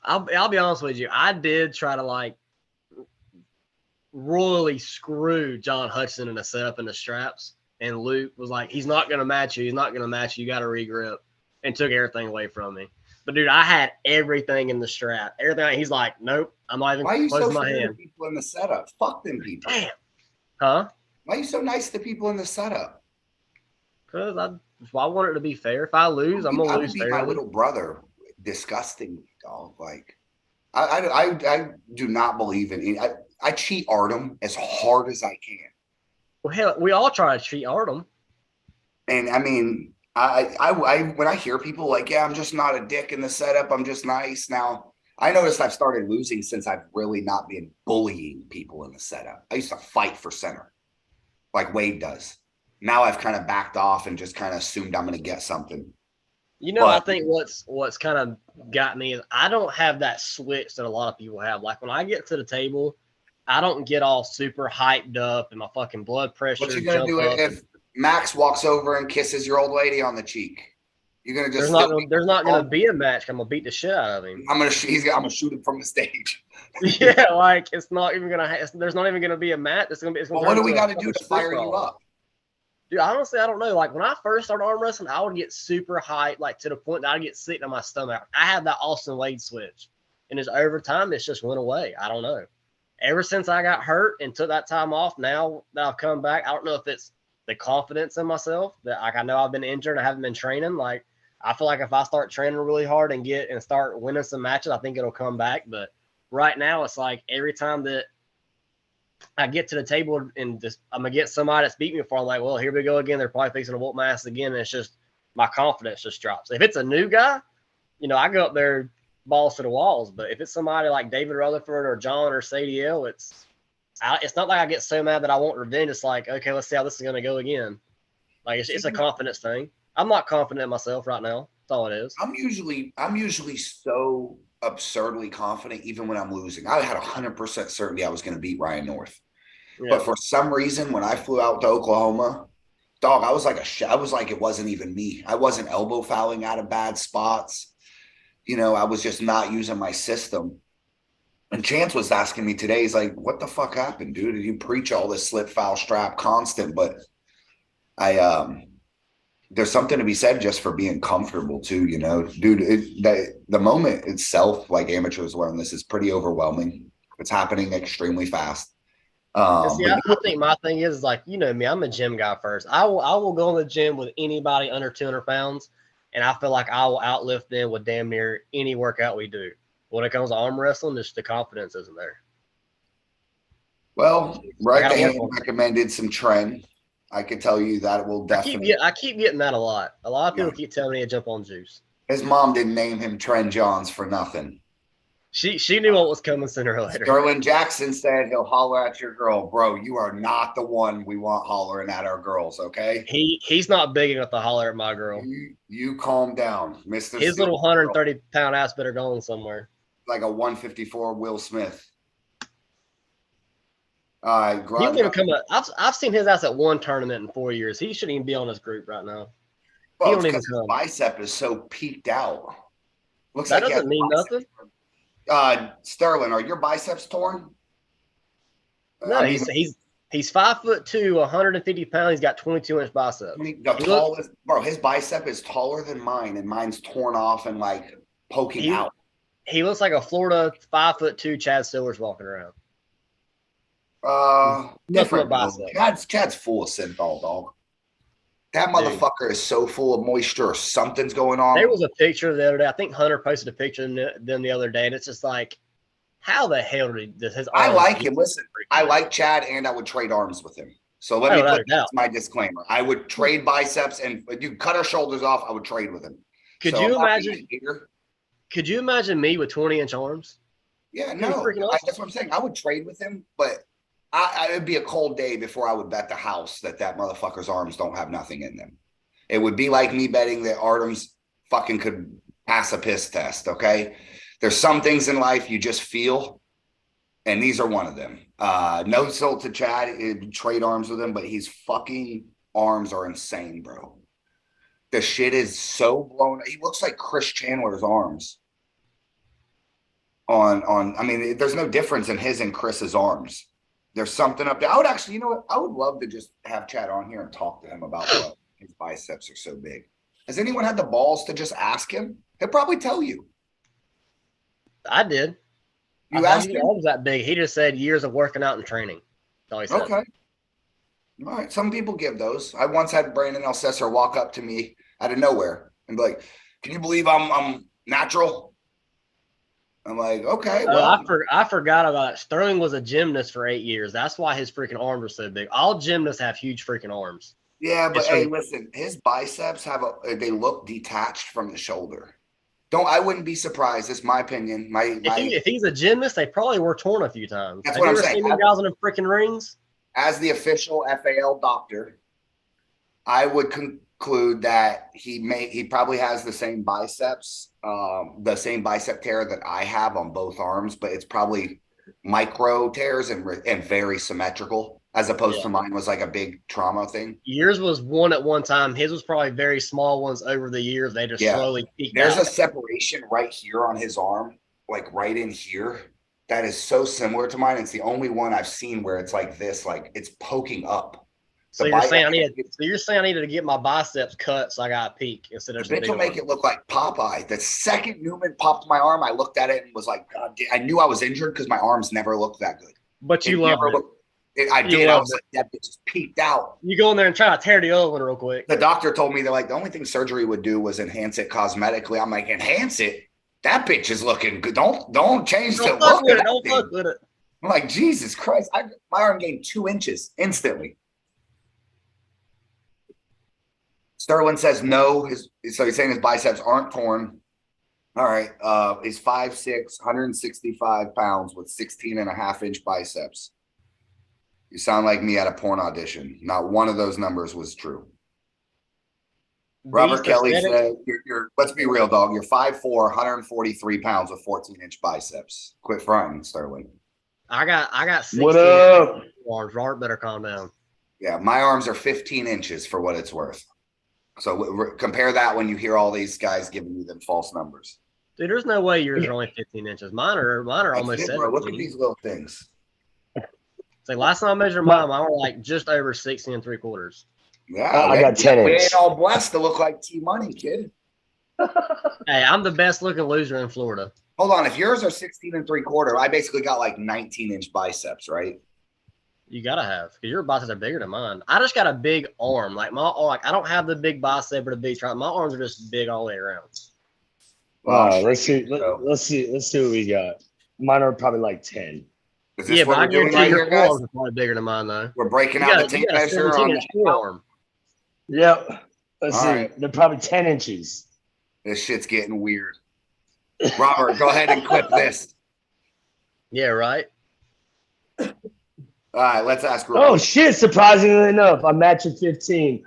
I'll be honest with you. I did try to like royally screw John Hudson in the setup and the straps, and Luke was like, "He's not gonna match you. He's not gonna match you. You got to regrip," and took everything away from me. But dude, I had everything in the strap. Everything. He's like, "Nope, I'm not even closing my hand." People in the setup, fuck them people. Damn. Huh? Why are you so nice to people in the setup? Because I want it to be fair. If I lose, I'm gonna lose fairly. My little brother, disgusting dog. Like, I do not believe in. I cheat Artem as hard as I can. Well, hell, we all try to cheat Artem. And I mean, I when I hear people like, yeah, I'm just not a dick in the setup. I'm just nice. Now, I noticed I've started losing since I've really not been bullying people in the setup. I used to fight for center like Wade does. Now I've kind of backed off and just kind of assumed I'm going to get something. You know, I think what's kind of got me is I don't have that switch that a lot of people have. Like when I get to the table, I don't get all super hyped up and my fucking blood pressure. What you going to do if Max walks over and kisses your old lady on the cheek? You're going to just there's not going to be a match. I'm going to beat the shit out of him. I'm going to shoot him from the stage. Yeah, like it's not even going to there's not even going to be a match. What do we got to do to fire you up? Dude, honestly, I don't know. Like, when I first started arm wrestling, I would get super hyped, like, to the point that I'd get sick to my stomach. I had that Austin Wade switch. And it's over time, it's just went away. I don't know. Ever since I got hurt and took that time off, now that I've come back, I don't know if it's the confidence in myself that, like, I know I've been injured. I haven't been training. Like, I feel like if I start training really hard and start winning some matches, I think it'll come back. But right now, it's like every time that I get to the table and just I'm gonna get somebody that's beat me before. I'm like, well, here we go again. They're probably fixing to whoop my ass again, and it's just my confidence just drops. If it's a new guy, you know, I go up there balls to the walls. But if it's somebody like David Rutherford or John or Sadiel, it's not like I get so mad that I want revenge. It's like, okay, let's see how this is gonna go again. Like it's a confidence thing. I'm not confident in myself right now. That's all it is. I'm usually so absurdly confident even when I'm losing. I had 100% certainty I was going to beat Ryan North. Yeah. But for some reason, when I flew out to Oklahoma, dog, I was like it wasn't even me. I wasn't elbow fouling out of bad spots. You know, I was just not using my system. And Chance was asking me today, he's like, what the fuck happened, dude? You preach all this slip foul strap constant, but there's something to be said just for being comfortable too, you know, dude. The moment itself, like amateurs learn this, is pretty overwhelming. It's happening extremely fast. See, I think my thing is like, you know me, I'm a gym guy first. I will go in the gym with anybody under 200 pounds, and I feel like I will outlift them with damn near any workout we do. When it comes to arm wrestling, just the confidence isn't there. Well, right, the hand on it. recommended some trend. I could tell you that it will definitely. I keep getting that a lot. A lot of people keep telling me to jump on Juice. His mom didn't name him Trent Johns for nothing. She knew what was coming sooner or later. Sterling Jackson said he'll holler at your girl. Bro, you are not the one we want hollering at our girls, okay? He's not big enough to holler at my girl. You calm down, Mr. His little 130-pound ass better go on somewhere. Like a 154 Will Smith. All right, he won't even come up. I've seen his ass at one tournament in 4 years. He shouldn't even be on this group right now. Well, he don't even come. His bicep is so peaked out. Looks that like doesn't mean nothing. Sterling, are your biceps torn? No, he's 5'2", 150 pounds. He's got 22-inch biceps. The tallest, bro. His bicep is taller than mine, and mine's torn off and like poking out. He looks like a Florida 5'2" Chad Stillers walking around. Different bicep. Chad's full of synthol, dog. That motherfucker is so full of moisture. Something's going on. There was a picture the other day. I think Hunter posted a picture of them the other day, and it's just like, how the hell did his? I like him. Listen, I like Chad, and I would trade arms with him. So let me put my disclaimer. I would trade biceps, and if you cut our shoulders off, I would trade with him. Could you imagine? Could you imagine me with 20-inch arms? Yeah, no. That's what I'm saying. I would trade with him, but it would be a cold day before I would bet the house that motherfucker's arms don't have nothing in them. It would be like me betting that Artem's fucking could pass a piss test, okay? There's some things in life you just feel, and these are one of them. No insult to Chad, trade arms with him, but his fucking arms are insane, bro. The shit is so blown. He looks like Chris Chandler's arms. I mean, there's no difference in his and Chris's arms. There's something up there. I would actually, you know what? I would love to just have Chad on here and talk to him about what his biceps are so big. Has anyone had the balls to just ask him? He'll probably tell you. I did. You asked him? I was that big. He just said years of working out and training. That's all he said. Okay. All right. Some people give those. I once had Brandon Elsesser walk up to me out of nowhere and be like, "Can you believe I'm natural?" I'm like, okay. Well, I forgot about it. Sterling was a gymnast for 8 years. That's why his freaking arms are so big. All gymnasts have huge freaking arms. Yeah, but hey, listen, his biceps they look detached from the shoulder. I wouldn't be surprised. That's my opinion. If he's a gymnast, they probably were torn a few times. That's what I'm saying. Have you ever seen them guys in the freaking rings? As the official FAL doctor, I would conclude that he probably has the same biceps, the same bicep tear that I have on both arms, but it's probably micro tears and very symmetrical, as opposed to mine was like a big trauma thing. Yours was one at one time. His was probably very small ones over the years. They just slowly peaked out. There's a separation right here on his arm, like right in here. That is so similar to mine. It's the only one I've seen where it's like this, like it's poking up. So you're saying I needed to get my biceps cut so I got a peak instead of. Bitch will make it look like Popeye. The second Newman popped my arm, I looked at it and was like, God, I knew I was injured because my arms never looked that good. But you loved it. I did. I was like, that bitch just peaked out. You go in there and try to tear the other one real quick. The doctor told me they're like, the only thing surgery would do was enhance it cosmetically. I'm like, enhance it? That bitch is looking good. Don't change the look. Don't fuck with it. I'm like, Jesus Christ. My arm gained 2 inches instantly. Sterling says no. So he's saying his biceps aren't torn. All right. He's 5'6", 165 pounds with 16.5-inch biceps. You sound like me at a porn audition. Not one of those numbers was true. Robert Kelly said, let's be real, dog. You're 5'4", 143 pounds with 14-inch biceps. Quit fronting, Sterling. I got 16 what up? arms. Robert better calm down. Yeah, my arms are 15 inches for what it's worth. So compare that when you hear all these guys giving you them false numbers. Dude, there's no way yours are only 15 inches. Mine are almost 17. Look at these little things. So last time I measured mine were like just over 16 3/4. Yeah, I got 10 We inch. ain't all blessed to look like T-Money, kid. Hey, I'm the best looking loser in Florida. Hold on, if yours are 16 3/4, I basically got like 19-inch biceps, right? You gotta have, because your biceps are bigger than mine. I just got a big arm. Like I don't have the big bicep or the big tricep. My arms are just big all the way around. Well, Let's see. Let's see what we got. Mine are probably like 10. Is this Yeah, what but I we're doing guarantee right your here, guys? forearms are probably bigger than mine, though. We're breaking out the tape You got a measure on 17-inch the forearm. Yep. Let's All see. right. They're probably 10 inches. This shit's getting weird. Robert, go ahead and clip this. Yeah, right. All right, let's ask. Oh shit! Surprisingly enough, I'm matching 15.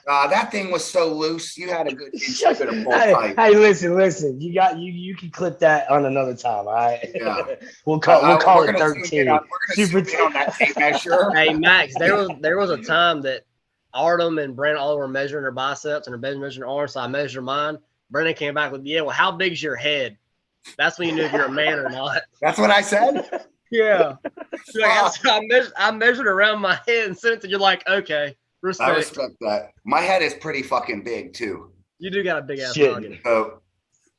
That thing was so loose. You had a good inch Hey, to pull tight. hey, listen. You can clip that on another time. All right. Yeah. we'll call it 13. We're gonna zoom in on that tape measure. Hey, Max, there was a time that Artem and Brandon all were measuring their biceps and their measuring their arms, so I measured mine. Brandon came back with, yeah, well, how big's your head? That's when you knew if you're a man or not. That's what I said. Yeah. Like, I measured around my head and sent it to you. Like, okay, respect. I respect that. My head is pretty fucking big too. You do got a big ass Shit. noggin. So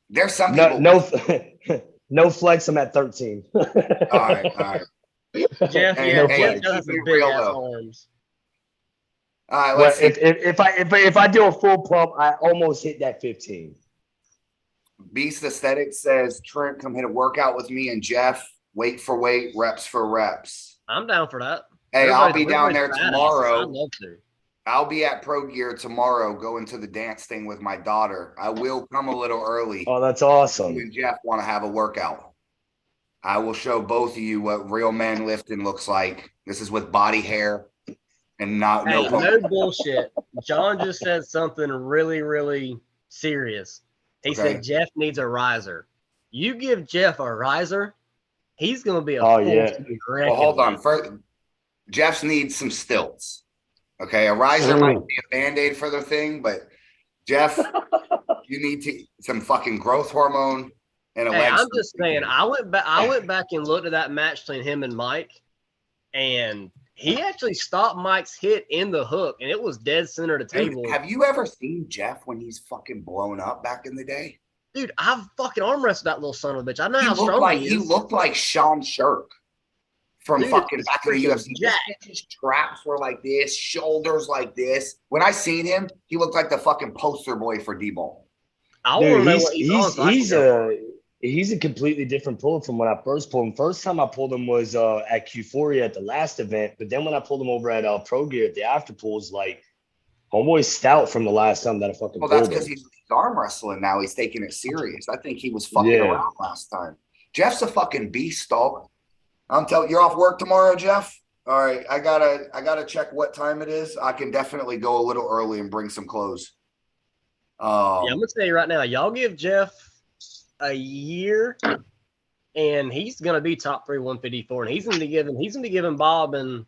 there's some people. No flex. I'm at 13. All right. Jeff, Hey, yeah, hey, Jeff does have keep some it big real, ass though. arms. All right, Well, let's see. if I do a full pump, I almost hit that 15. Beast Aesthetics says, Trent, come hit a workout with me and Jeff. Weight for weight, reps for reps. I'm down for that. Hey, I'll be down there Everybody's badass. tomorrow. I'd love to. I'll be at Pro Gear tomorrow going to the dance thing with my daughter. I will come a little early. Oh, that's awesome. You and Jeff want to have a workout. I will show both of you what real man lifting looks like. This is with body hair and not Hey, no. no bullshit. John just said something really, really serious. He Okay. said Jeff needs a riser. You give Jeff a riser, he's going to be a Oh, full yeah. Well, hold on. First, Jeff's needs some stilts. Okay, a riser might be a band-aid for the thing, but Jeff, you need some fucking growth hormone and a Hey, leg. I'm just saying, I went back and looked at that match between him and Mike, and he actually stopped Mike's hit in the hook, and it was dead center of the table. Dude, have you ever seen Jeff when he's fucking blown up back in the day? Dude, I've fucking arm wrestled that little son of a bitch. I know how strong he is. He looked like Sean Shirk from fucking back in the UFC. His traps were like this, shoulders like this. When I seen him, he looked like the fucking poster boy for D-Ball. I want to know what he's on. He's a completely different puller from when I first pulled him. First time I pulled him was at Q4 at the last event, but then when I pulled him over at Pro Gear at the after pulls, like homeboy's stout from the last time that I fucking pulled him. Well, that's because he's arm wrestling now. He's taking it serious. I think he was fucking around last time. Jeff's a fucking beast, dog. I'm telling you, you're off work tomorrow, Jeff. All right, I gotta check what time it is. I can definitely go a little early and bring some clothes. Yeah, I'm gonna tell you right now, y'all give Jeff a year, and he's gonna be top 3 154, and he's gonna be giving Bob and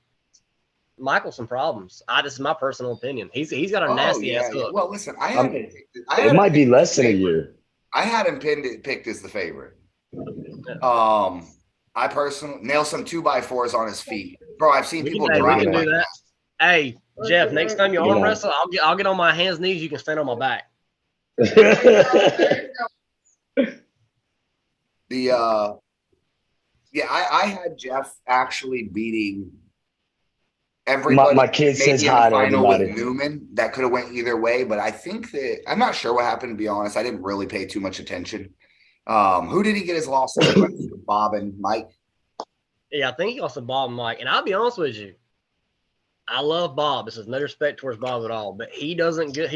Michael some problems. This is my personal opinion. He's got a nasty ass hook. Well, listen, it might be less than a year. I had him picked as the favorite. I personally nailed some 2x4s on his feet, bro. I've seen people drive. We can do that. Hey, Jeff, next time you arm wrestle, I'll get on my hands and knees. You can stand on my back. I had Jeff actually beating everybody. My kid says hi to everybody. With Newman, that could have went either way, but I think that I'm not sure what happened. To be honest, I didn't really pay too much attention. Who did he get his loss to? Bob and Mike. Yeah, I think he lost to Bob and Mike. And I'll be honest with you, I love Bob. This is no respect towards Bob at all, but he doesn't go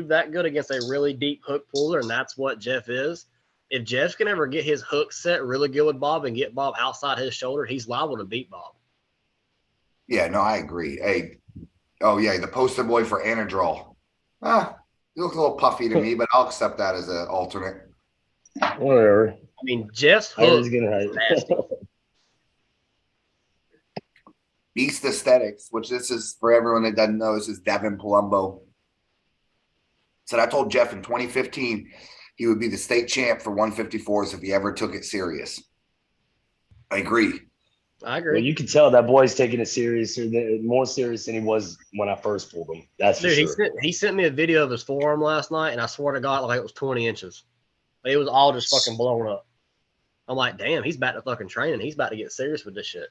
that good against a really deep hook puller, and that's what Jeff is. If Jeff can ever get his hook set really good with Bob and get Bob outside his shoulder, he's liable to beat Bob. Yeah, no, I agree. Hey, the poster boy for Anadrol. He looks a little puffy to me, but I'll accept that as an alternate. Whatever. I mean, Jeff's hook is nasty. Beast Aesthetics, which this is for everyone that doesn't know, this is Devin Palumbo. Said I told Jeff in 2015 he would be the state champ for 154s if he ever took it serious. I agree. I agree. Well, you can tell that boy's taking it serious, more serious than he was when I first pulled him. That's for sure. He sent me a video of his forearm last night, and I swear to God, like it was 20 inches. It was all just fucking blown up. I'm like, damn, he's about to fucking train, and he's about to get serious with this shit.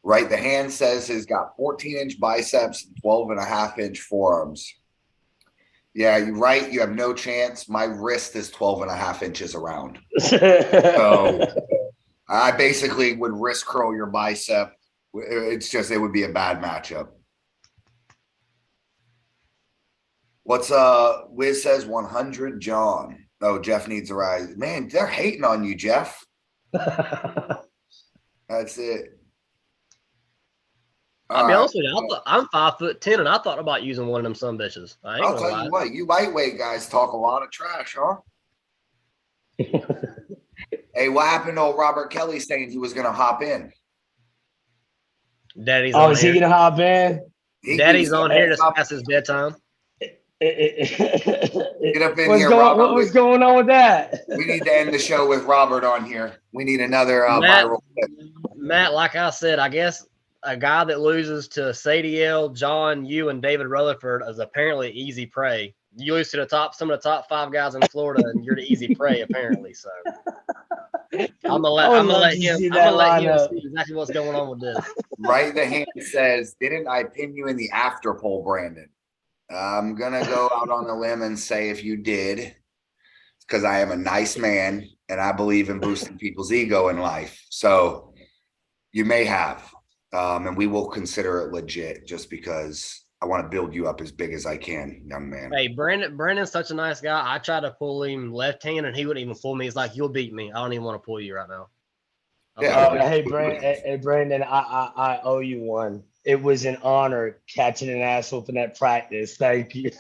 Right. The hand says he's got 14-inch biceps and 12.5-inch forearms. Yeah, you're right. You have no chance. My wrist is 12.5 inches around. So I basically would wrist curl your bicep. It's just, it would be a bad matchup. What's Wiz says 100 John. Oh, Jeff needs a rise. Man, they're hating on you, Jeff. That's it. I'll be honest with you. I'm 5'10", and I thought about using one of them some bitches. I'll tell you what, you lightweight guys talk a lot of trash, huh? Hey, what happened to old Robert Kelly saying he was going to hop in? Daddy's Oh, on is here. he gonna hop in? Daddy's on here to pass his bedtime. Get up in What's here, going, Robert. what's going on with that? We need to end the show with Robert on here. We need another viral clip. Matt, like I said, I guess a guy that loses to Sadiel, John, you, and David Rutherford is apparently easy prey. You lose to some of the top 5 guys in Florida, and you're the easy prey, apparently. So I'm gonna let him see exactly what's going on with this. Right, the hand says, "Didn't I pin you in the after poll, Brandon?" I'm gonna go out on a limb and say if you did, because I am a nice man and I believe in boosting people's ego in life. So you may have, and we will consider it legit just because I want to build you up as big as I can, young man. Hey, Brandon's such a nice guy. I tried to pull him left hand and he wouldn't even pull me. He's like, "You'll beat me. I don't even want to pull you right now." Yeah. Hey, Brandon, I owe you one. It was an honor catching an ass whooping at practice. Thank you.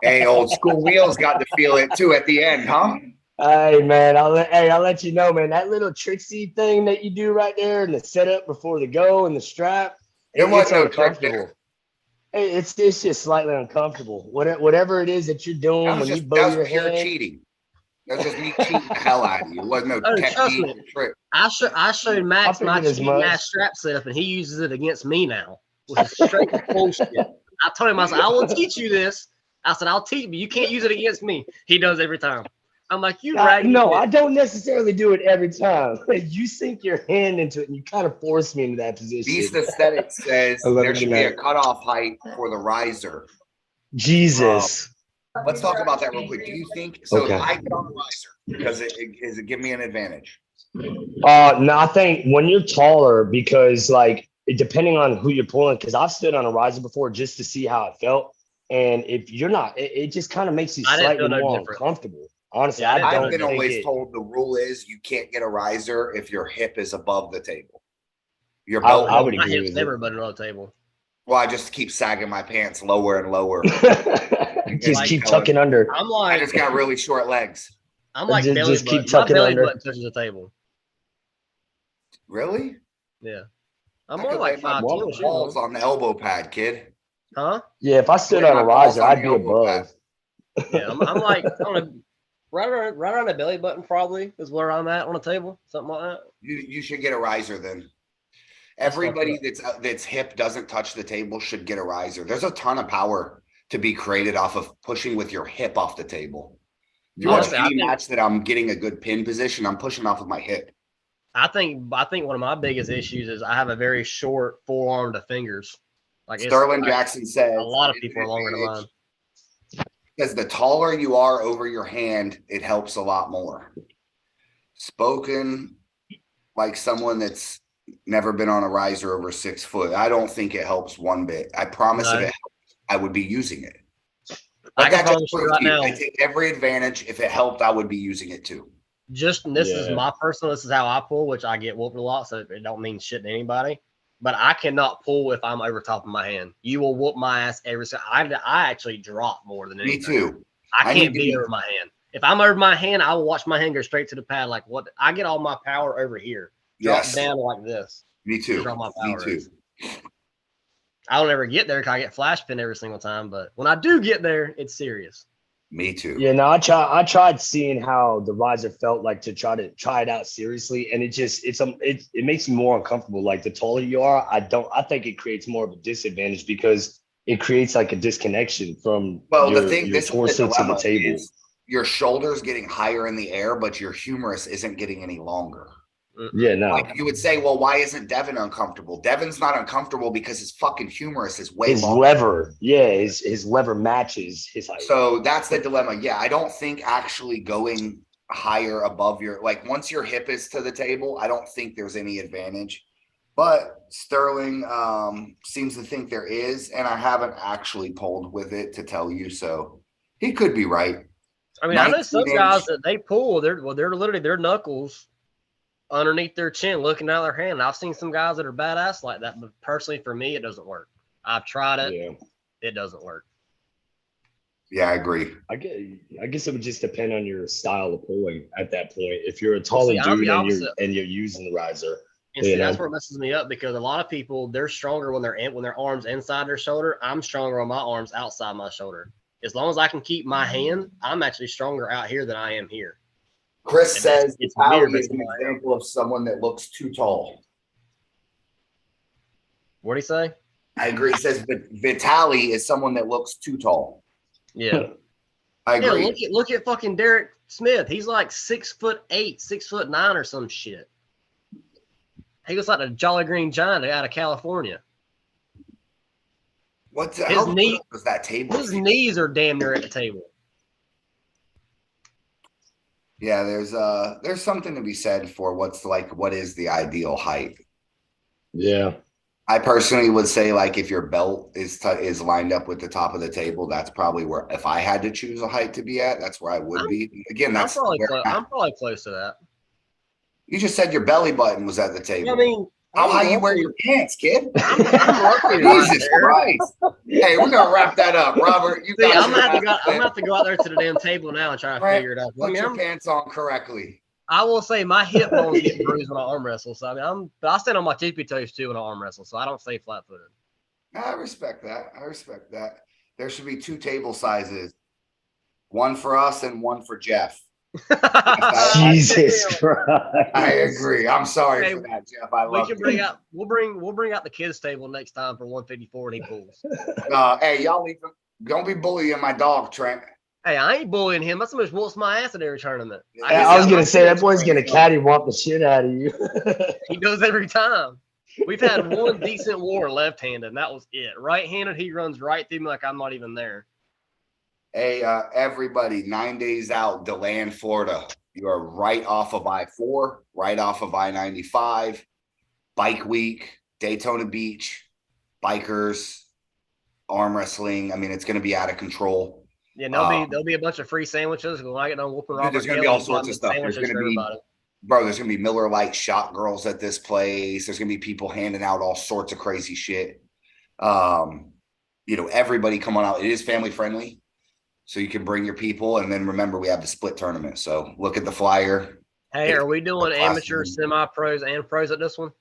Hey, old school wheels got to feel it too at the end, huh? Hey, man, I'll let you know, man. That little tricksy thing that you do right there and the setup before the go and the strap, it's uncomfortable. It's just slightly uncomfortable. Whatever it is that you're doing when you bow your hand. Cheating. That's just me cheating the hell out of you. It wasn't no technique or trick. I showed Max my cheating ass strap setup, and he uses it against me now, which is straight bullshit. I told him, I said, "I will teach you this." I said, "I'll teach you. You can't use it against me." He does every time. I'm like, "You right?" No, I don't necessarily do it every time. You sink your hand into it, and you kind of force me into that position. Beast Aesthetics says there should be a cutoff height for the riser. Jesus. Let's talk about that real quick. Do you think so? Okay. If I get on the riser, because it give me an advantage? No, I think when you're taller, because like depending on who you're pulling, because I've stood on a riser before just to see how it felt, and if you're not, it just kind of makes you slightly more uncomfortable. Honestly, I've been always told the rule is you can't get a riser if your hip is above the table. Your belt. I would agree with it. Never above the table. Well, I just keep sagging my pants lower and lower. Just keep tucking under. I just got really short legs. I'm like just keep tucking under. My belly button touches the table. Really? Yeah. I'm more like 5'2" balls on the elbow pad, kid. Huh? Yeah, if I stood on a riser, I'd be above. Yeah, I'm like right around the belly button probably is where I'm at on the table, something like that. You should get a riser then. Everybody that's hip doesn't touch the table should get a riser. There's a ton of power to be created off of pushing with your hip off the table. If you watch any match that I'm getting a good pin position, I'm pushing off of my hip. I think one of my biggest issues is I have a very short forearm to fingers. Like Sterling Jackson says a lot of people are longer than mine. Because the taller you are over your hand, it helps a lot more. Spoken like someone that's never been on a riser over 6 foot. I don't think it helps one bit. I promise if it helps, I would be using it. Like I take every advantage. If it helped, I would be using it too. This is my personal, this is how I pull, which I get whooped a lot, so it don't mean shit to anybody. But I cannot pull if I'm over top of my hand. You will whoop my ass every single. I actually drop more than anything. Me too. I can't be over my hand. If I'm over my hand, I will watch my hand go straight to the pad. Like what? I get all my power over here. Drop down like this. Me too. Me too. I don't ever get there because I get flash pin every single time. But when I do get there, it's serious. Me too. Yeah, no, I tried seeing how the riser felt like to try it out seriously, and it makes me more uncomfortable. Like the taller you are, I think it creates more of a disadvantage because it creates like a disconnection from your torso to the table. Your shoulders getting higher in the air, but your humerus isn't getting any longer. Yeah, no. Like you would say, well, why isn't Devin uncomfortable? Devin's not uncomfortable because his fucking humerus is way his longer. lever, yeah, his lever matches his height. So that's the dilemma. Yeah, I don't think actually going higher above your, like once your hip is to the table, I don't think there's any advantage. But Sterling seems to think there is, and I haven't actually pulled with it to tell you, so he could be right. I mean, I know some 19 guys inch. that they pull, they're literally their knuckles underneath their chin looking out of their hand. I've seen some guys that are badass like that, but personally for me, it doesn't work. I've tried it. Yeah. It doesn't work. Yeah, I agree. I guess it would just depend on your style of pulling at that point. If you're a taller See, I'm dude the and opposite. you're using the riser, And see, that's where it messes me up because a lot of people, they're stronger when their arms inside their shoulder. I'm stronger on my arms outside my shoulder. As long as I can keep my hand, I'm actually stronger out here than I am here. Chris And says it's Vitaly weird, is an example of someone that looks too tall. What'd he say? I agree. He says Vitaly is someone that looks too tall. Yeah. I agree. Yeah, look at fucking Derek Smith. He's like 6'8", 6'9" or some shit. He looks like a Jolly Green Giant out of California. What's His knee? Was that table? His knees are damn near at the table. Yeah, there's something to be said for what is the ideal height. Yeah. I personally would say like if your belt is lined up with the top of the table, that's probably where if I had to choose a height to be at, that's where I would be. Again, I'm probably close to that. You just said your belly button was at the table. Yeah, I mean, how high you wear your pants, kid? I'm lucky. Jesus Christ! Hey, we're gonna wrap that up, Robert. I'm gonna have to go out there to the damn table now and try to figure it out. Put your pants on correctly. I will say my hip bones get bruised when I arm wrestle. So I mean, I stand on my tippy toes too when I arm wrestle. So I don't stay flat footed. I respect that. There should be 2 table sizes, one for us and one for Jeff. Jesus Christ! I agree. I'm sorry for that, Jeff. We'll bring out the kids table next time for 154 and he pulls. Hey, y'all leave him. Don't be bullying my dog, Trent. Hey, I ain't bullying him. That's somebody whoops my ass at every tournament. I was gonna say that boy's gonna cattywomp the shit out of you. He does every time. We've had one decent war left-handed, and that was it. Right-handed, he runs right through me like I'm not even there. Hey, everybody, 9 days out, DeLand, Florida. You are right off of I-4, right off of I-95. Bike week, Daytona Beach, bikers, arm wrestling. I mean, it's going to be out of control. Yeah, there'll be a bunch of free sandwiches. When I get done whooping Robert, there's going to be all sorts of stuff. There's going to be, there's going to be Miller Lite shot girls at this place. There's going to be people handing out all sorts of crazy shit. Everybody come on out. It is family friendly. So you can bring your people, and then remember we have the split tournament. So look at the flyer. Hey, are we doing amateur, semi-pros, and pros at this one?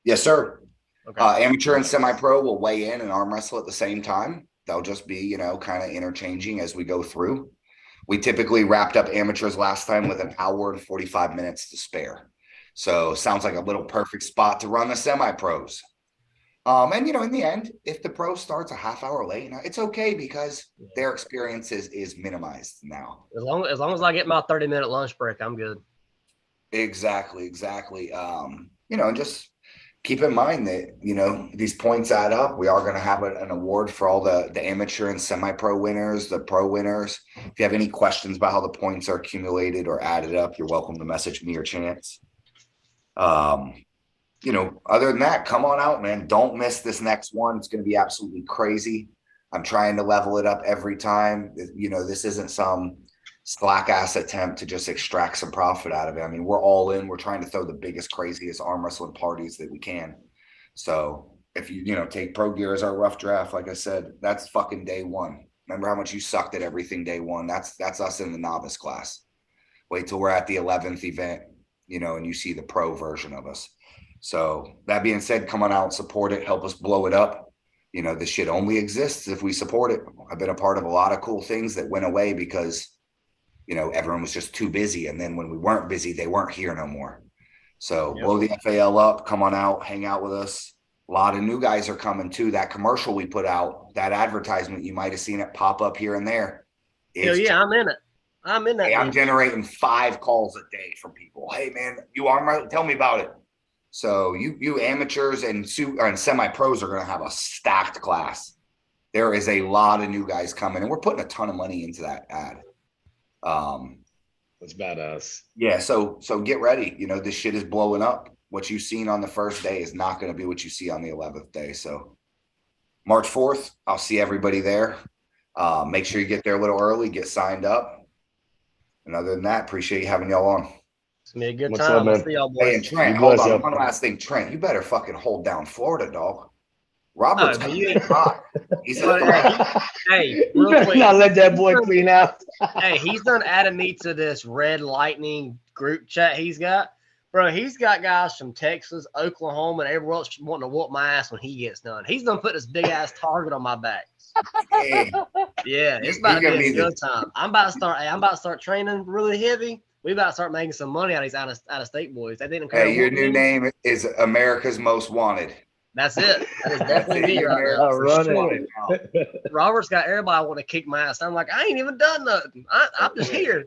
Yes, sir. Okay. Amateur and semi-pro will weigh in and arm wrestle at the same time. They'll just be, kind of interchanging as we go through. We typically wrapped up amateurs last time with an hour and 45 minutes to spare. So sounds like a little perfect spot to run the semi-pros. And in the end, if the pro starts a half hour late, it's okay because their experience is minimized now. As long as I get my 30-minute lunch break, I'm good. Exactly. And just keep in mind that, these points add up. We are going to have an award for all the amateur and semi-pro winners, the pro winners. If you have any questions about how the points are accumulated or added up, you're welcome to message me or Chance. Other than that, come on out, man. Don't miss this next one. It's going to be absolutely crazy. I'm trying to level it up every time. This isn't some slack ass attempt to just extract some profit out of it. I mean, we're all in. We're trying to throw the biggest, craziest arm wrestling parties that we can. So if you take Pro Gear as our rough draft, like I said, that's fucking day one. Remember how much you sucked at everything day one? That's us in the novice class. Wait till we're at the 11th event, and you see the pro version of us. So that being said, come on out, support it, help us blow it up. This shit only exists if we support it. I've been a part of a lot of cool things that went away because, everyone was just too busy. And then when we weren't busy, they weren't here no more. So blow the FAL up, come on out, hang out with us. A lot of new guys are coming too. That commercial we put out, that advertisement, you might have seen it pop up here and there. Hell yeah, I'm in it. I'm in that. Hey, I'm niche. generating 5 calls a day from people. Hey, man, you arm tell me about it. So you amateurs and semi-pros are going to have a stacked class. There is a lot of new guys coming, and we're putting a ton of money into that ad. That's badass. Yeah, so get ready. You know, this shit is blowing up. What you've seen on the first day is not going to be what you see on the 11th day. So March 4th, I'll see everybody there. Make sure you get there a little early, get signed up. And other than that, appreciate having y'all on. It's gonna be a good What's time. up, man? I'll see y'all boys. Hey, and Trent, Be hold blessed, on. yo. One last thing. Trent, you better fucking hold down Florida, dog. Robert's Oh, but gonna you be ain't- hot. He's But, hey, You real better quick. not let that boy clean out. Hey, he's done added me to this Red Lightning group chat he's got. Bro, he's got guys from Texas, Oklahoma, and everywhere else wanting to whoop my ass when he gets done. He's done put this big ass target on my back. Hey, Yeah, it's about to gonna be a be good time. I'm about to start training really heavy. We about to start making some money out of these out of state boys. They didn't care. hey, your what new we- name is America's Most Wanted. That's it. That is That's definitely it. me You're right now. America's I'll run Most it. Wanted now. Robert's got everybody want to kick my ass. I'm like, I ain't even done nothing. I'm just here.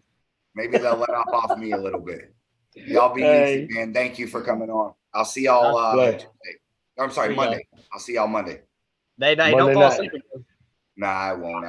Maybe they'll let off me a little bit. Y'all be Hey. easy, man. Thank you for coming on. I'll see y'all Right. Tuesday. I'm sorry, See y'all. Monday. I'll see y'all Monday. They don't Monday fall night. asleep again. Nah, I won't.